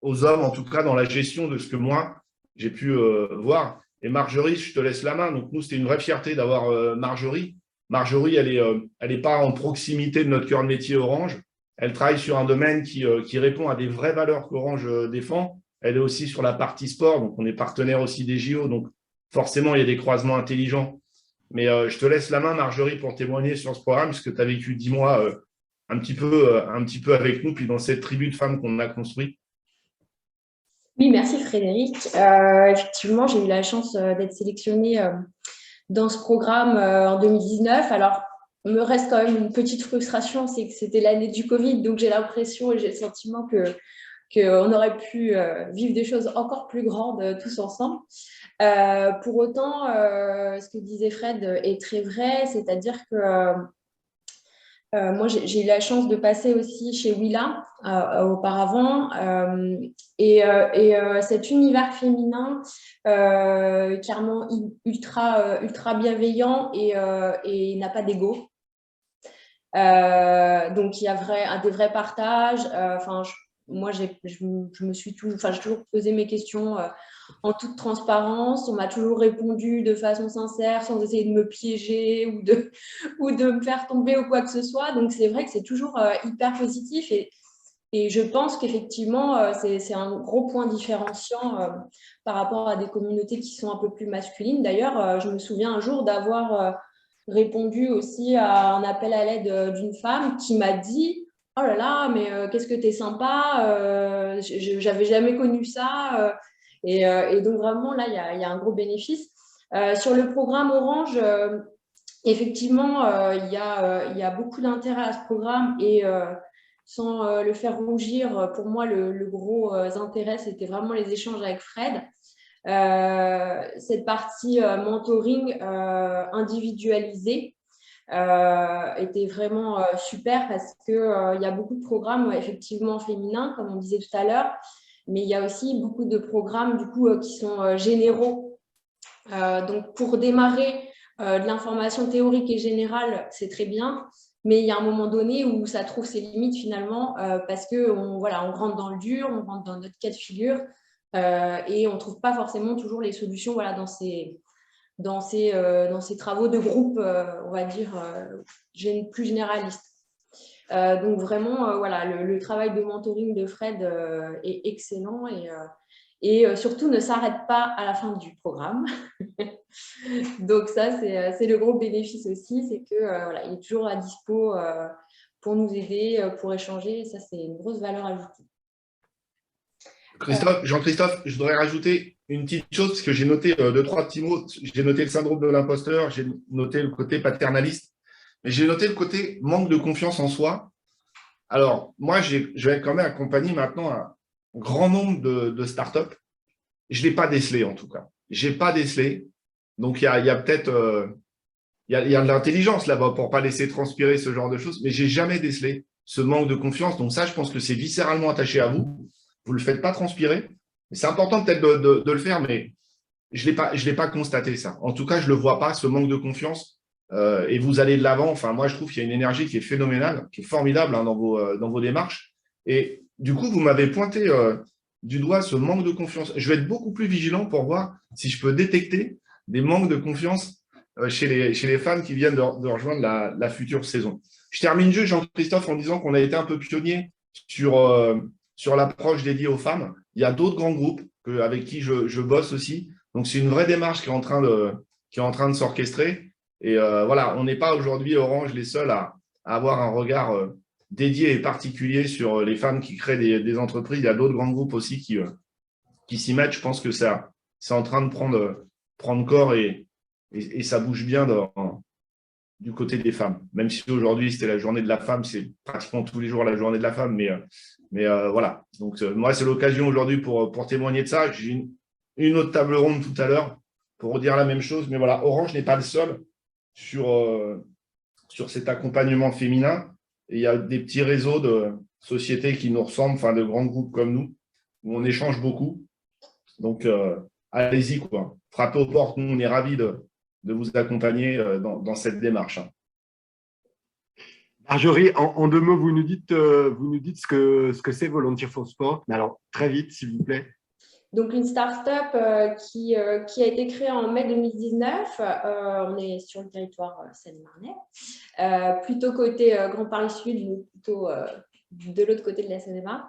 Speaker 4: aux hommes, en tout cas dans la gestion de ce que moi, j'ai pu voir. Et Marjorie, je te laisse la main. Donc nous, c'était une vraie fierté d'avoir Marjorie. Marjorie, elle est pas en proximité de notre cœur de métier Orange. Elle travaille sur un domaine qui répond à des vraies valeurs qu'Orange défend. Elle est aussi sur la partie sport, donc on est partenaire aussi des JO, donc forcément, il y a des croisements intelligents. Mais je te laisse la main, Marjorie, pour témoigner sur ce programme, puisque tu as vécu 10 mois un petit peu avec nous, puis dans cette tribu de femmes qu'on a construite.
Speaker 5: Oui, merci Frédéric. Effectivement, j'ai eu la chance d'être sélectionnée dans ce programme en 2019. Alors, il me reste quand même une petite frustration, c'est que c'était l'année du Covid, donc j'ai l'impression et j'ai le sentiment qu'on aurait pu vivre des choses encore plus grandes tous ensemble. Pour autant, ce que disait Fred est très vrai, c'est-à-dire que moi, j'ai eu la chance de passer aussi chez Willa auparavant et cet univers féminin clairement ultra bienveillant et n'a pas d'ego. Donc, il y a des vrais partages. Moi, je me suis j'ai toujours posé mes questions en toute transparence. On m'a toujours répondu de façon sincère, sans essayer de me piéger ou de me faire tomber ou quoi que ce soit. Donc, c'est vrai que c'est toujours hyper positif et je pense qu'effectivement, c'est un gros point différenciant par rapport à des communautés qui sont un peu plus masculines. D'ailleurs, je me souviens un jour d'avoir répondu aussi à un appel à l'aide d'une femme qui m'a dit « Oh là là, mais qu'est-ce que t'es sympa, j'avais jamais connu ça. » Et donc, vraiment, là, il y a un gros bénéfice. Sur le programme Orange, effectivement, il y a beaucoup d'intérêt à ce programme et sans le faire rougir, pour moi, le gros intérêt, c'était vraiment les échanges avec Fred. Cette partie mentoring individualisé était vraiment super parce qu'il y a beaucoup de programmes effectivement féminins, comme on disait tout à l'heure, mais il y a aussi beaucoup de programmes du coup, qui sont généraux. Donc, pour démarrer de l'information théorique et générale, c'est très bien, mais il y a un moment donné où ça trouve ses limites finalement parce qu'on on rentre dans le dur, on rentre dans notre cas de figure et on ne trouve pas forcément toujours les solutions dans ces travaux de groupe, on va dire, plus généralistes. Donc vraiment, le travail de mentoring de Fred est excellent et surtout ne s'arrête pas à la fin du programme. Donc ça, c'est le gros bénéfice aussi, c'est qu'il est toujours à dispo pour nous aider, pour échanger, et ça, c'est une grosse valeur ajoutée.
Speaker 4: Jean-Christophe, je voudrais rajouter une petite chose, parce que j'ai noté 2-3 petits mots. J'ai noté le syndrome de l'imposteur, j'ai noté le côté paternaliste, mais j'ai noté le côté manque de confiance en soi. Alors, moi, je vais quand même accompagner maintenant un grand nombre de startups. Je ne l'ai pas décelé, en tout cas. Je n'ai pas décelé. Donc, il y a peut-être il y a de l'intelligence là-bas pour ne pas laisser transpirer ce genre de choses, mais je n'ai jamais décelé ce manque de confiance. Donc, ça, je pense que c'est viscéralement attaché à vous. Vous ne le faites pas transpirer. C'est important peut-être de le faire, mais je l'ai pas constaté ça. En tout cas, je ne le vois pas, ce manque de confiance. Et vous allez de l'avant. Enfin, moi, je trouve qu'il y a une énergie qui est phénoménale, qui est formidable dans vos démarches. Et du coup, vous m'avez pointé du doigt ce manque de confiance. Je vais être beaucoup plus vigilant pour voir si je peux détecter des manques de confiance chez les femmes qui viennent de rejoindre la future saison. Je termine juste, Jean-Christophe, en disant qu'on a été un peu pionnier sur l'approche dédiée aux femmes. Il y a d'autres grands groupes avec qui je bosse aussi. Donc, c'est une vraie démarche qui est en train de s'orchestrer. Et voilà, on n'est pas aujourd'hui, Orange, les seuls à avoir un regard dédié et particulier sur les femmes qui créent des entreprises. Il y a d'autres grands groupes aussi qui s'y mettent. Je pense que ça, c'est en train de prendre corps et ça bouge bien du côté des femmes. Même si aujourd'hui, c'était la journée de la femme, c'est pratiquement tous les jours la journée de la femme. Mais voilà. Donc, moi, c'est l'occasion aujourd'hui pour témoigner de ça. J'ai une autre table ronde tout à l'heure pour dire la même chose. Mais voilà, Orange n'est pas le seul sur cet accompagnement féminin. Et il y a des petits réseaux de sociétés qui nous ressemblent, enfin de grands groupes comme nous, où on échange beaucoup. Donc, allez-y, quoi. Frappez aux portes. Nous, on est ravis de vous accompagner dans cette démarche.
Speaker 1: Marjorie, en 2 mots, vous nous dites ce que c'est Volunteer for Sport. Mais alors, très vite, s'il vous plaît.
Speaker 5: Donc, une start-up qui a été créée en mai 2019. On est sur le territoire Seine-et-Marnais, plutôt côté Grand Paris Sud, ou plutôt de l'autre côté de la Seine-et-Marne.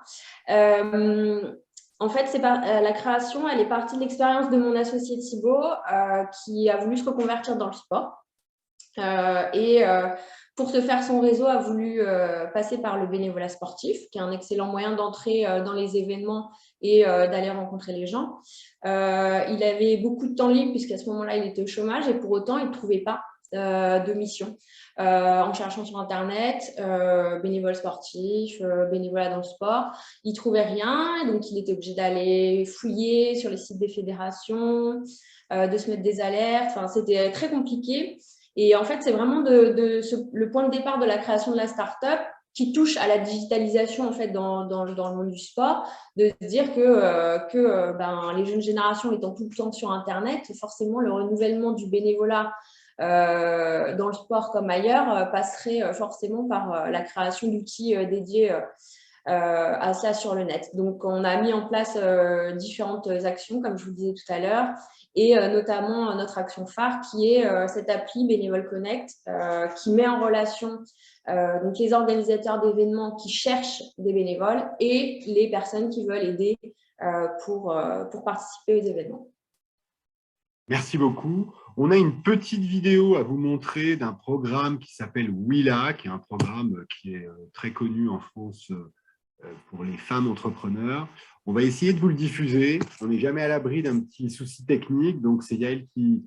Speaker 5: En fait, la création, elle est partie de l'expérience de mon associé Thibaut, qui a voulu se reconvertir dans le sport. Pour se faire son réseau, a voulu passer par le bénévolat sportif, qui est un excellent moyen d'entrer dans les événements et d'aller rencontrer les gens. Il avait beaucoup de temps libre, puisqu'à ce moment-là, il était au chômage, et pour autant, il ne trouvait pas de mission. En cherchant sur Internet, bénévole sportif, bénévolat dans le sport, il ne trouvait rien, donc il était obligé d'aller fouiller sur les sites des fédérations, de se mettre des alertes. Enfin, c'était très compliqué. Et en fait, c'est vraiment le point de départ de la création de la start-up qui touche à la digitalisation en fait, dans le monde du sport, de se dire que les jeunes générations étant tout le temps sur Internet, forcément, le renouvellement du bénévolat dans le sport comme ailleurs passerait forcément par la création d'outils dédiés à cela sur le net. Donc, on a mis en place différentes actions, comme je vous disais tout à l'heure, et notamment notre action phare qui est cette appli Bénévole Connect qui met en relation donc les organisateurs d'événements qui cherchent des bénévoles et les personnes qui veulent aider pour participer aux événements.
Speaker 1: Merci beaucoup. On a une petite vidéo à vous montrer d'un programme qui s'appelle Willa, qui est un programme qui est très connu en France pour les femmes entrepreneurs. On va essayer de vous le diffuser. On n'est jamais à l'abri d'un petit souci technique, donc c'est Yael qui…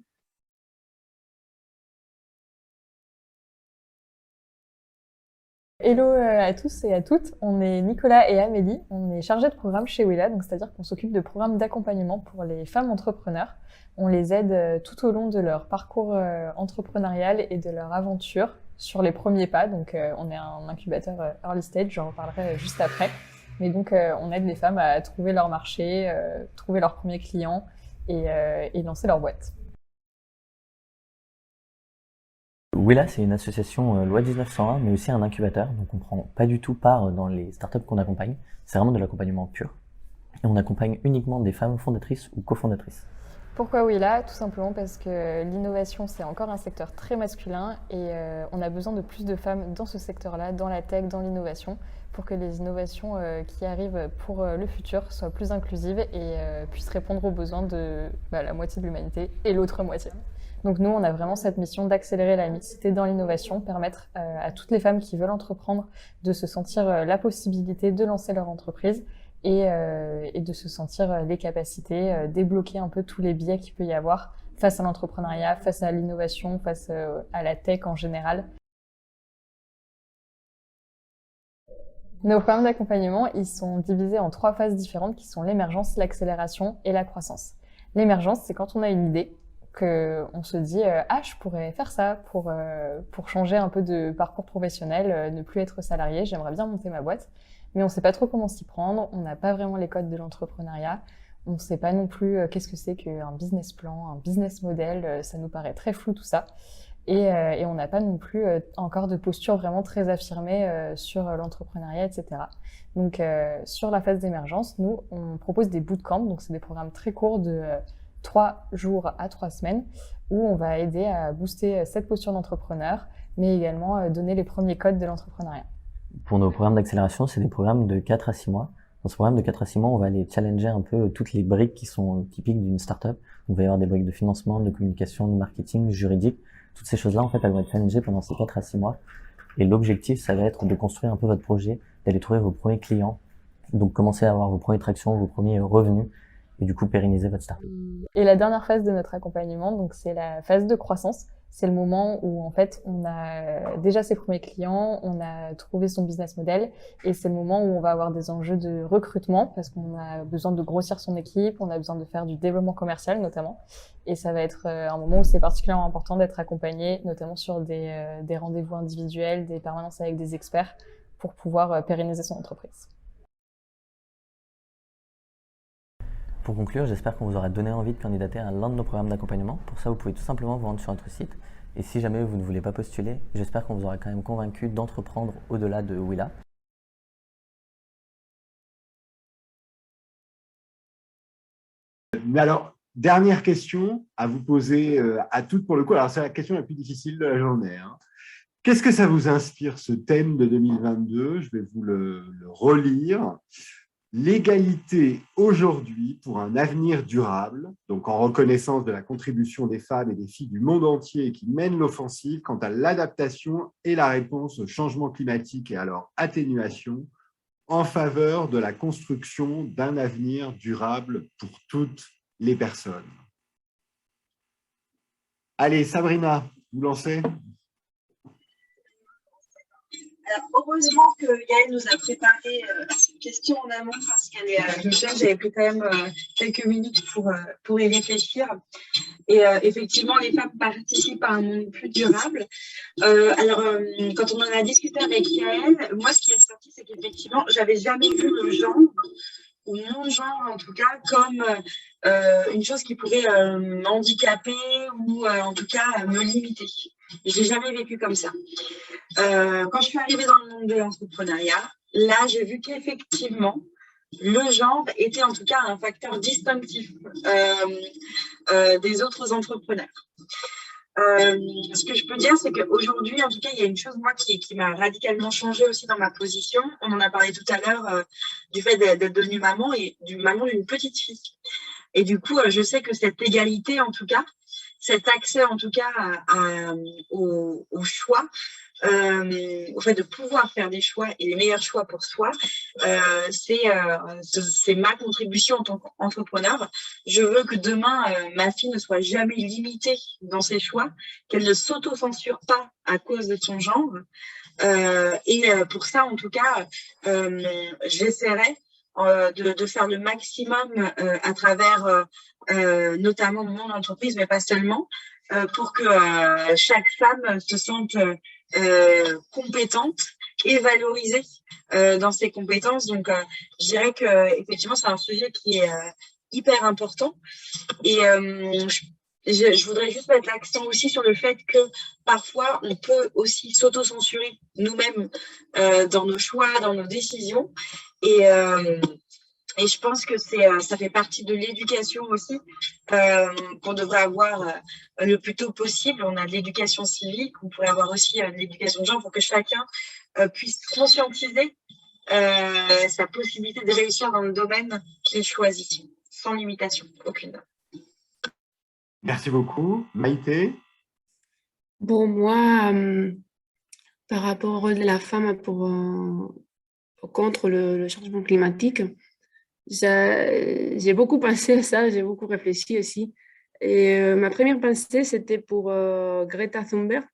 Speaker 6: Hello à tous et à toutes, on est Nicolas et Amélie, on est chargés de programme chez Willa, donc c'est-à-dire qu'on s'occupe de programmes d'accompagnement pour les femmes entrepreneurs. On les aide tout au long de leur parcours entrepreneurial et de leur aventure sur les premiers pas. Donc on est un incubateur early stage, j'en reparlerai juste après. Mais donc on aide les femmes à trouver leur marché, trouver leurs premiers clients et lancer leur boîte.
Speaker 7: Willa, c'est une association loi 1901, mais aussi un incubateur. Donc on prend pas du tout part dans les startups qu'on accompagne. C'est vraiment de l'accompagnement pur. Et on accompagne uniquement des femmes fondatrices ou cofondatrices.
Speaker 6: Pourquoi Willa? Tout simplement parce que l'innovation, c'est encore un secteur très masculin et on a besoin de plus de femmes dans ce secteur-là, dans la tech, dans l'innovation, pour que les innovations qui arrivent pour le futur soient plus inclusives et puissent répondre aux besoins de la moitié de l'humanité et l'autre moitié. Donc nous, on a vraiment cette mission d'accélérer la mixité dans l'innovation, permettre à toutes les femmes qui veulent entreprendre de se sentir la possibilité de lancer leur entreprise et de se sentir les capacités, débloquer un peu tous les biais qu'il peut y avoir face à l'entrepreneuriat, face à l'innovation, face à la tech en général. Nos programmes d'accompagnement, ils sont divisés en 3 phases différentes qui sont l'émergence, l'accélération et la croissance. L'émergence, c'est quand on a une idée, qu'on se dit je pourrais faire ça pour changer un peu de parcours professionnel, ne plus être salarié, j'aimerais bien monter ma boîte, mais on ne sait pas trop comment s'y prendre, on n'a pas vraiment les codes de l'entrepreneuriat, on ne sait pas non plus qu'est-ce que c'est qu'un business plan, un business model, ça nous paraît très flou tout ça, et on n'a pas non plus encore de posture vraiment très affirmée sur l'entrepreneuriat, etc. Donc sur la phase d'émergence, nous on propose des bootcamps, donc c'est des programmes très courts de 3 jours à 3 semaines, où on va aider à booster cette posture d'entrepreneur, mais également donner les premiers codes de l'entrepreneuriat.
Speaker 7: Pour nos programmes d'accélération, c'est des programmes de 4 à 6 mois. Dans ce programme de 4 à 6 mois, on va aller challenger un peu toutes les briques qui sont typiques d'une startup. Donc, il va y avoir des briques de financement, de communication, de marketing, juridique. Toutes ces choses-là, en fait, elles vont être challengées pendant ces 4 à 6 mois. Et l'objectif, ça va être de construire un peu votre projet, d'aller trouver vos premiers clients. Donc, commencer à avoir vos premières tractions, vos premiers revenus, et du coup, pérenniser votre startup.
Speaker 6: Et la dernière phase de notre accompagnement, donc c'est la phase de croissance. C'est le moment où, en fait, on a déjà ses premiers clients, on a trouvé son business model, et c'est le moment où on va avoir des enjeux de recrutement, parce qu'on a besoin de grossir son équipe, on a besoin de faire du développement commercial, notamment. Et ça va être un moment où c'est particulièrement important d'être accompagné, notamment sur des rendez-vous individuels, des permanences avec des experts, pour pouvoir pérenniser son entreprise.
Speaker 7: Pour conclure, j'espère qu'on vous aura donné envie de candidater à l'un de nos programmes d'accompagnement. Pour ça, vous pouvez tout simplement vous rendre sur notre site. Et si jamais vous ne voulez pas postuler, j'espère qu'on vous aura quand même convaincu d'entreprendre au-delà de Willa.
Speaker 1: Mais alors, dernière question à vous poser à toutes pour le coup. Alors, c'est la question la plus difficile de la journée. Qu'est-ce que ça vous inspire, ce thème de 2022? Je vais vous le relire. L'égalité aujourd'hui pour un avenir durable, donc en reconnaissance de la contribution des femmes et des filles du monde entier qui mènent l'offensive quant à l'adaptation et la réponse au changement climatique et à leur atténuation, en faveur de la construction d'un avenir durable pour toutes les personnes. Allez, Sabrina, vous lancez.
Speaker 2: Alors, heureusement que Yael nous a préparé cette question en amont parce qu'elle est jeune. J'avais pris quand même quelques minutes pour y réfléchir. Et effectivement, les femmes participent à un monde plus durable. Quand on en a discuté avec Yael, moi, ce qui est sorti, c'est qu'effectivement, j'avais jamais vu le genre, ou mon genre en tout cas, comme une chose qui pourrait m'handicaper ou en tout cas me limiter. Je n'ai jamais vécu comme ça. Quand je suis arrivée dans le monde de l'entrepreneuriat, là, j'ai vu qu'effectivement, le genre était en tout cas un facteur distinctif des autres entrepreneurs. Ce que je peux dire, c'est qu'aujourd'hui, en tout cas, il y a une chose, moi, qui m'a radicalement changé aussi dans ma position. On en a parlé tout à l'heure du fait d'être devenue maman et du maman d'une petite fille. Et du coup, je sais que cette égalité, en tout cas, cet accès, en tout cas, au choix, au fait de pouvoir faire des choix et les meilleurs choix pour soi, c'est ma contribution en tant qu'entrepreneur. Je veux que demain, ma fille ne soit jamais limitée dans ses choix, qu'elle ne s'auto-censure pas à cause de son genre. Pour ça, en tout cas, j'essaierai de faire le maximum à travers notamment mon entreprise, mais pas seulement, pour que chaque femme se sente compétente et valorisée dans ses compétences. Donc, je dirais qu'effectivement, c'est un sujet qui est hyper important. Et je voudrais juste mettre l'accent aussi sur le fait que parfois, on peut aussi s'auto-censurer nous-mêmes dans nos choix, dans nos décisions. Et je pense que ça fait partie de l'éducation aussi qu'on devrait avoir le plus tôt possible. On a de l'éducation civique, on pourrait avoir aussi de l'éducation de genre pour que chacun puisse conscientiser sa possibilité de réussir dans le domaine qu'il choisit, sans limitation aucune.
Speaker 1: Merci beaucoup. Maïté?
Speaker 3: Bon, moi, par rapport au rôle de la femme contre le changement climatique, j'ai beaucoup pensé à ça, j'ai beaucoup réfléchi aussi. Et ma première pensée, c'était pour Greta Thunberg.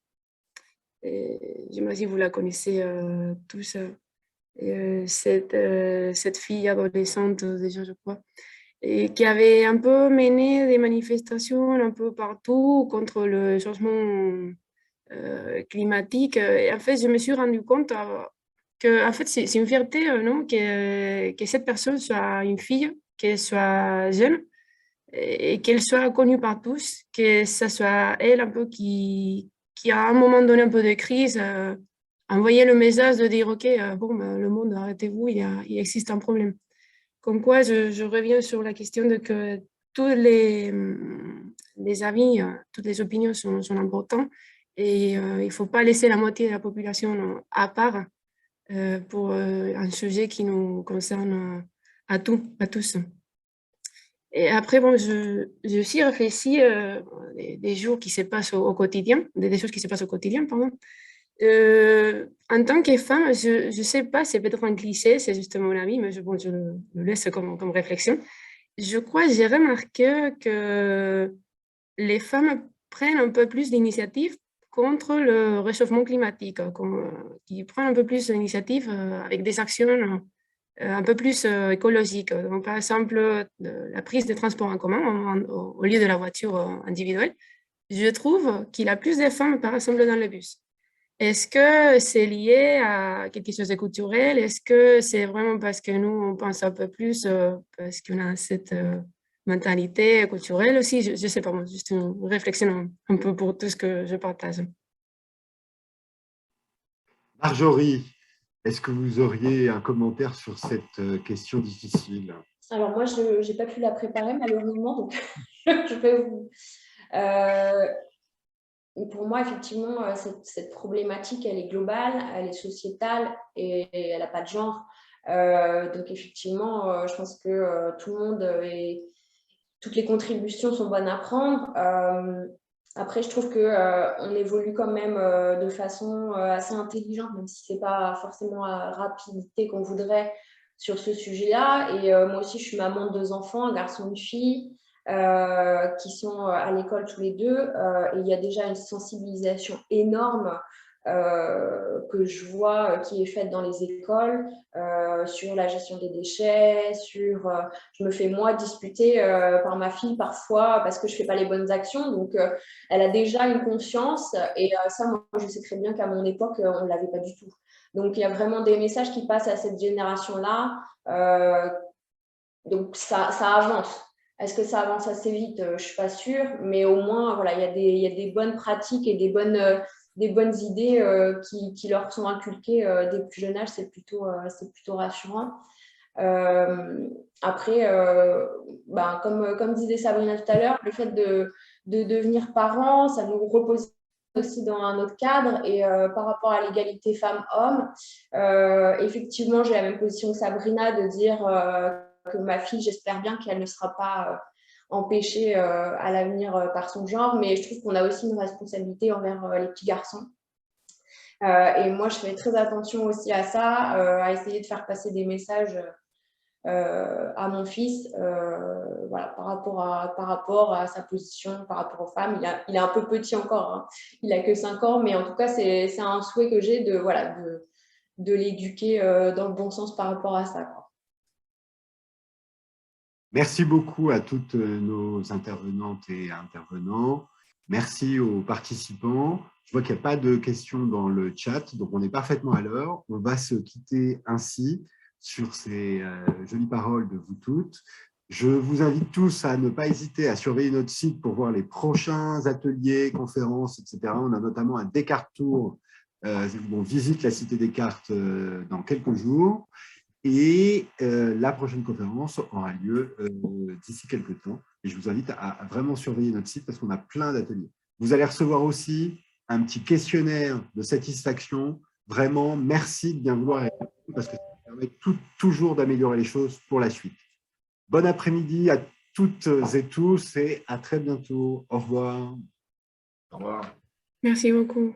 Speaker 3: J'imagine que vous la connaissez tous. Cette fille adolescente, déjà, je crois, et qui avait un peu mené des manifestations un peu partout contre le changement climatique. Et en fait, je me suis rendu compte que en fait, c'est une fierté non, que cette personne soit une fille, qu'elle soit jeune et qu'elle soit connue par tous, que ce soit elle un peu qui à un moment donné un peu de crise, envoyer le message de dire ok, bon, ben, le monde, arrêtez-vous, il existe un problème. Comme quoi, je reviens sur la question de que tous les avis, toutes les opinions sont importantes et il ne faut pas laisser la moitié de la population à part pour un sujet qui nous concerne à tous. Et après, bon, j'ai aussi réfléchi des jours qui se passent au quotidien, des choses qui se passent au quotidien, pardon. En tant que femme, je ne sais pas, c'est peut-être un cliché, c'est juste mon avis, mais je le laisse comme réflexion. Je crois, j'ai remarqué que les femmes prennent un peu plus d'initiatives contre le réchauffement climatique, qui prennent un peu plus d'initiatives avec des actions un peu plus écologiques. Donc, par exemple, la prise de transport en commun au lieu de la voiture individuelle. Je trouve qu'il y a plus de femmes, par exemple, dans le bus. Est-ce que c'est lié à quelque chose de culturel? Est-ce que c'est vraiment parce que nous, on pense un peu plus, parce qu'on a cette mentalité culturelle aussi? Je ne sais pas, juste une réflexion un peu pour tout ce que je partage.
Speaker 1: Marjorie, est-ce que vous auriez un commentaire sur cette question difficile?
Speaker 5: Alors moi, je n'ai pas pu la préparer malheureusement, donc je vais vous... Pour moi, effectivement, cette problématique, elle est globale, elle est sociétale et elle n'a pas de genre. Donc effectivement, je pense que tout le monde et toutes les contributions sont bonnes à prendre. Après, je trouve qu'on évolue quand même de façon assez intelligente, même si ce n'est pas forcément à rapidité qu'on voudrait sur ce sujet-là. Et moi aussi, je suis maman de 2 enfants, un garçon et une fille, qui sont à l'école tous les deux. Et il y a déjà une sensibilisation énorme que je vois qui est faite dans les écoles sur la gestion des déchets, je me fais moi disputer par ma fille parfois parce que je ne fais pas les bonnes actions. Donc, elle a déjà une conscience et ça, moi, je sais très bien qu'à mon époque, on ne l'avait pas du tout. Donc, il y a vraiment des messages qui passent à cette génération-là. Donc, ça avance. Est-ce que ça avance assez vite? Je ne suis pas sûre, mais au moins, voilà, il y a des bonnes pratiques et des bonnes idées qui leur sont inculquées dès le plus jeune âge. C'est plutôt rassurant. Après, comme disait Sabrina tout à l'heure, le fait de devenir parent, ça nous repose aussi dans un autre cadre. Et par rapport à l'égalité femmes-hommes, effectivement, j'ai la même position que Sabrina de dire que ma fille, j'espère bien qu'elle ne sera pas empêchée à l'avenir par son genre, mais je trouve qu'on a aussi une responsabilité envers les petits garçons. Et moi, je fais très attention aussi à ça, à essayer de faire passer des messages à mon fils voilà, par rapport à sa position, par rapport aux femmes. Il est un peu petit encore, hein. Il n'a que 5 ans, mais en tout cas, c'est un souhait que j'ai de l'éduquer dans le bon sens par rapport à ça, quoi.
Speaker 1: Merci beaucoup à toutes nos intervenantes et intervenants. Merci aux participants. Je vois qu'il n'y a pas de questions dans le chat, donc on est parfaitement à l'heure. On va se quitter ainsi sur ces jolies paroles de vous toutes. Je vous invite tous à ne pas hésiter à surveiller notre site pour voir les prochains ateliers, conférences, etc. On a notamment un Descartes Tour où on visite la Cité des Cartes dans quelques jours. Et la prochaine conférence aura lieu d'ici quelques temps. Et je vous invite à vraiment surveiller notre site parce qu'on a plein d'ateliers. Vous allez recevoir aussi un petit questionnaire de satisfaction. Vraiment, merci de bien vouloir répondre parce que ça permet toujours d'améliorer les choses pour la suite. Bon après-midi à toutes et tous et à très bientôt. Au revoir.
Speaker 4: Au revoir.
Speaker 3: Merci beaucoup.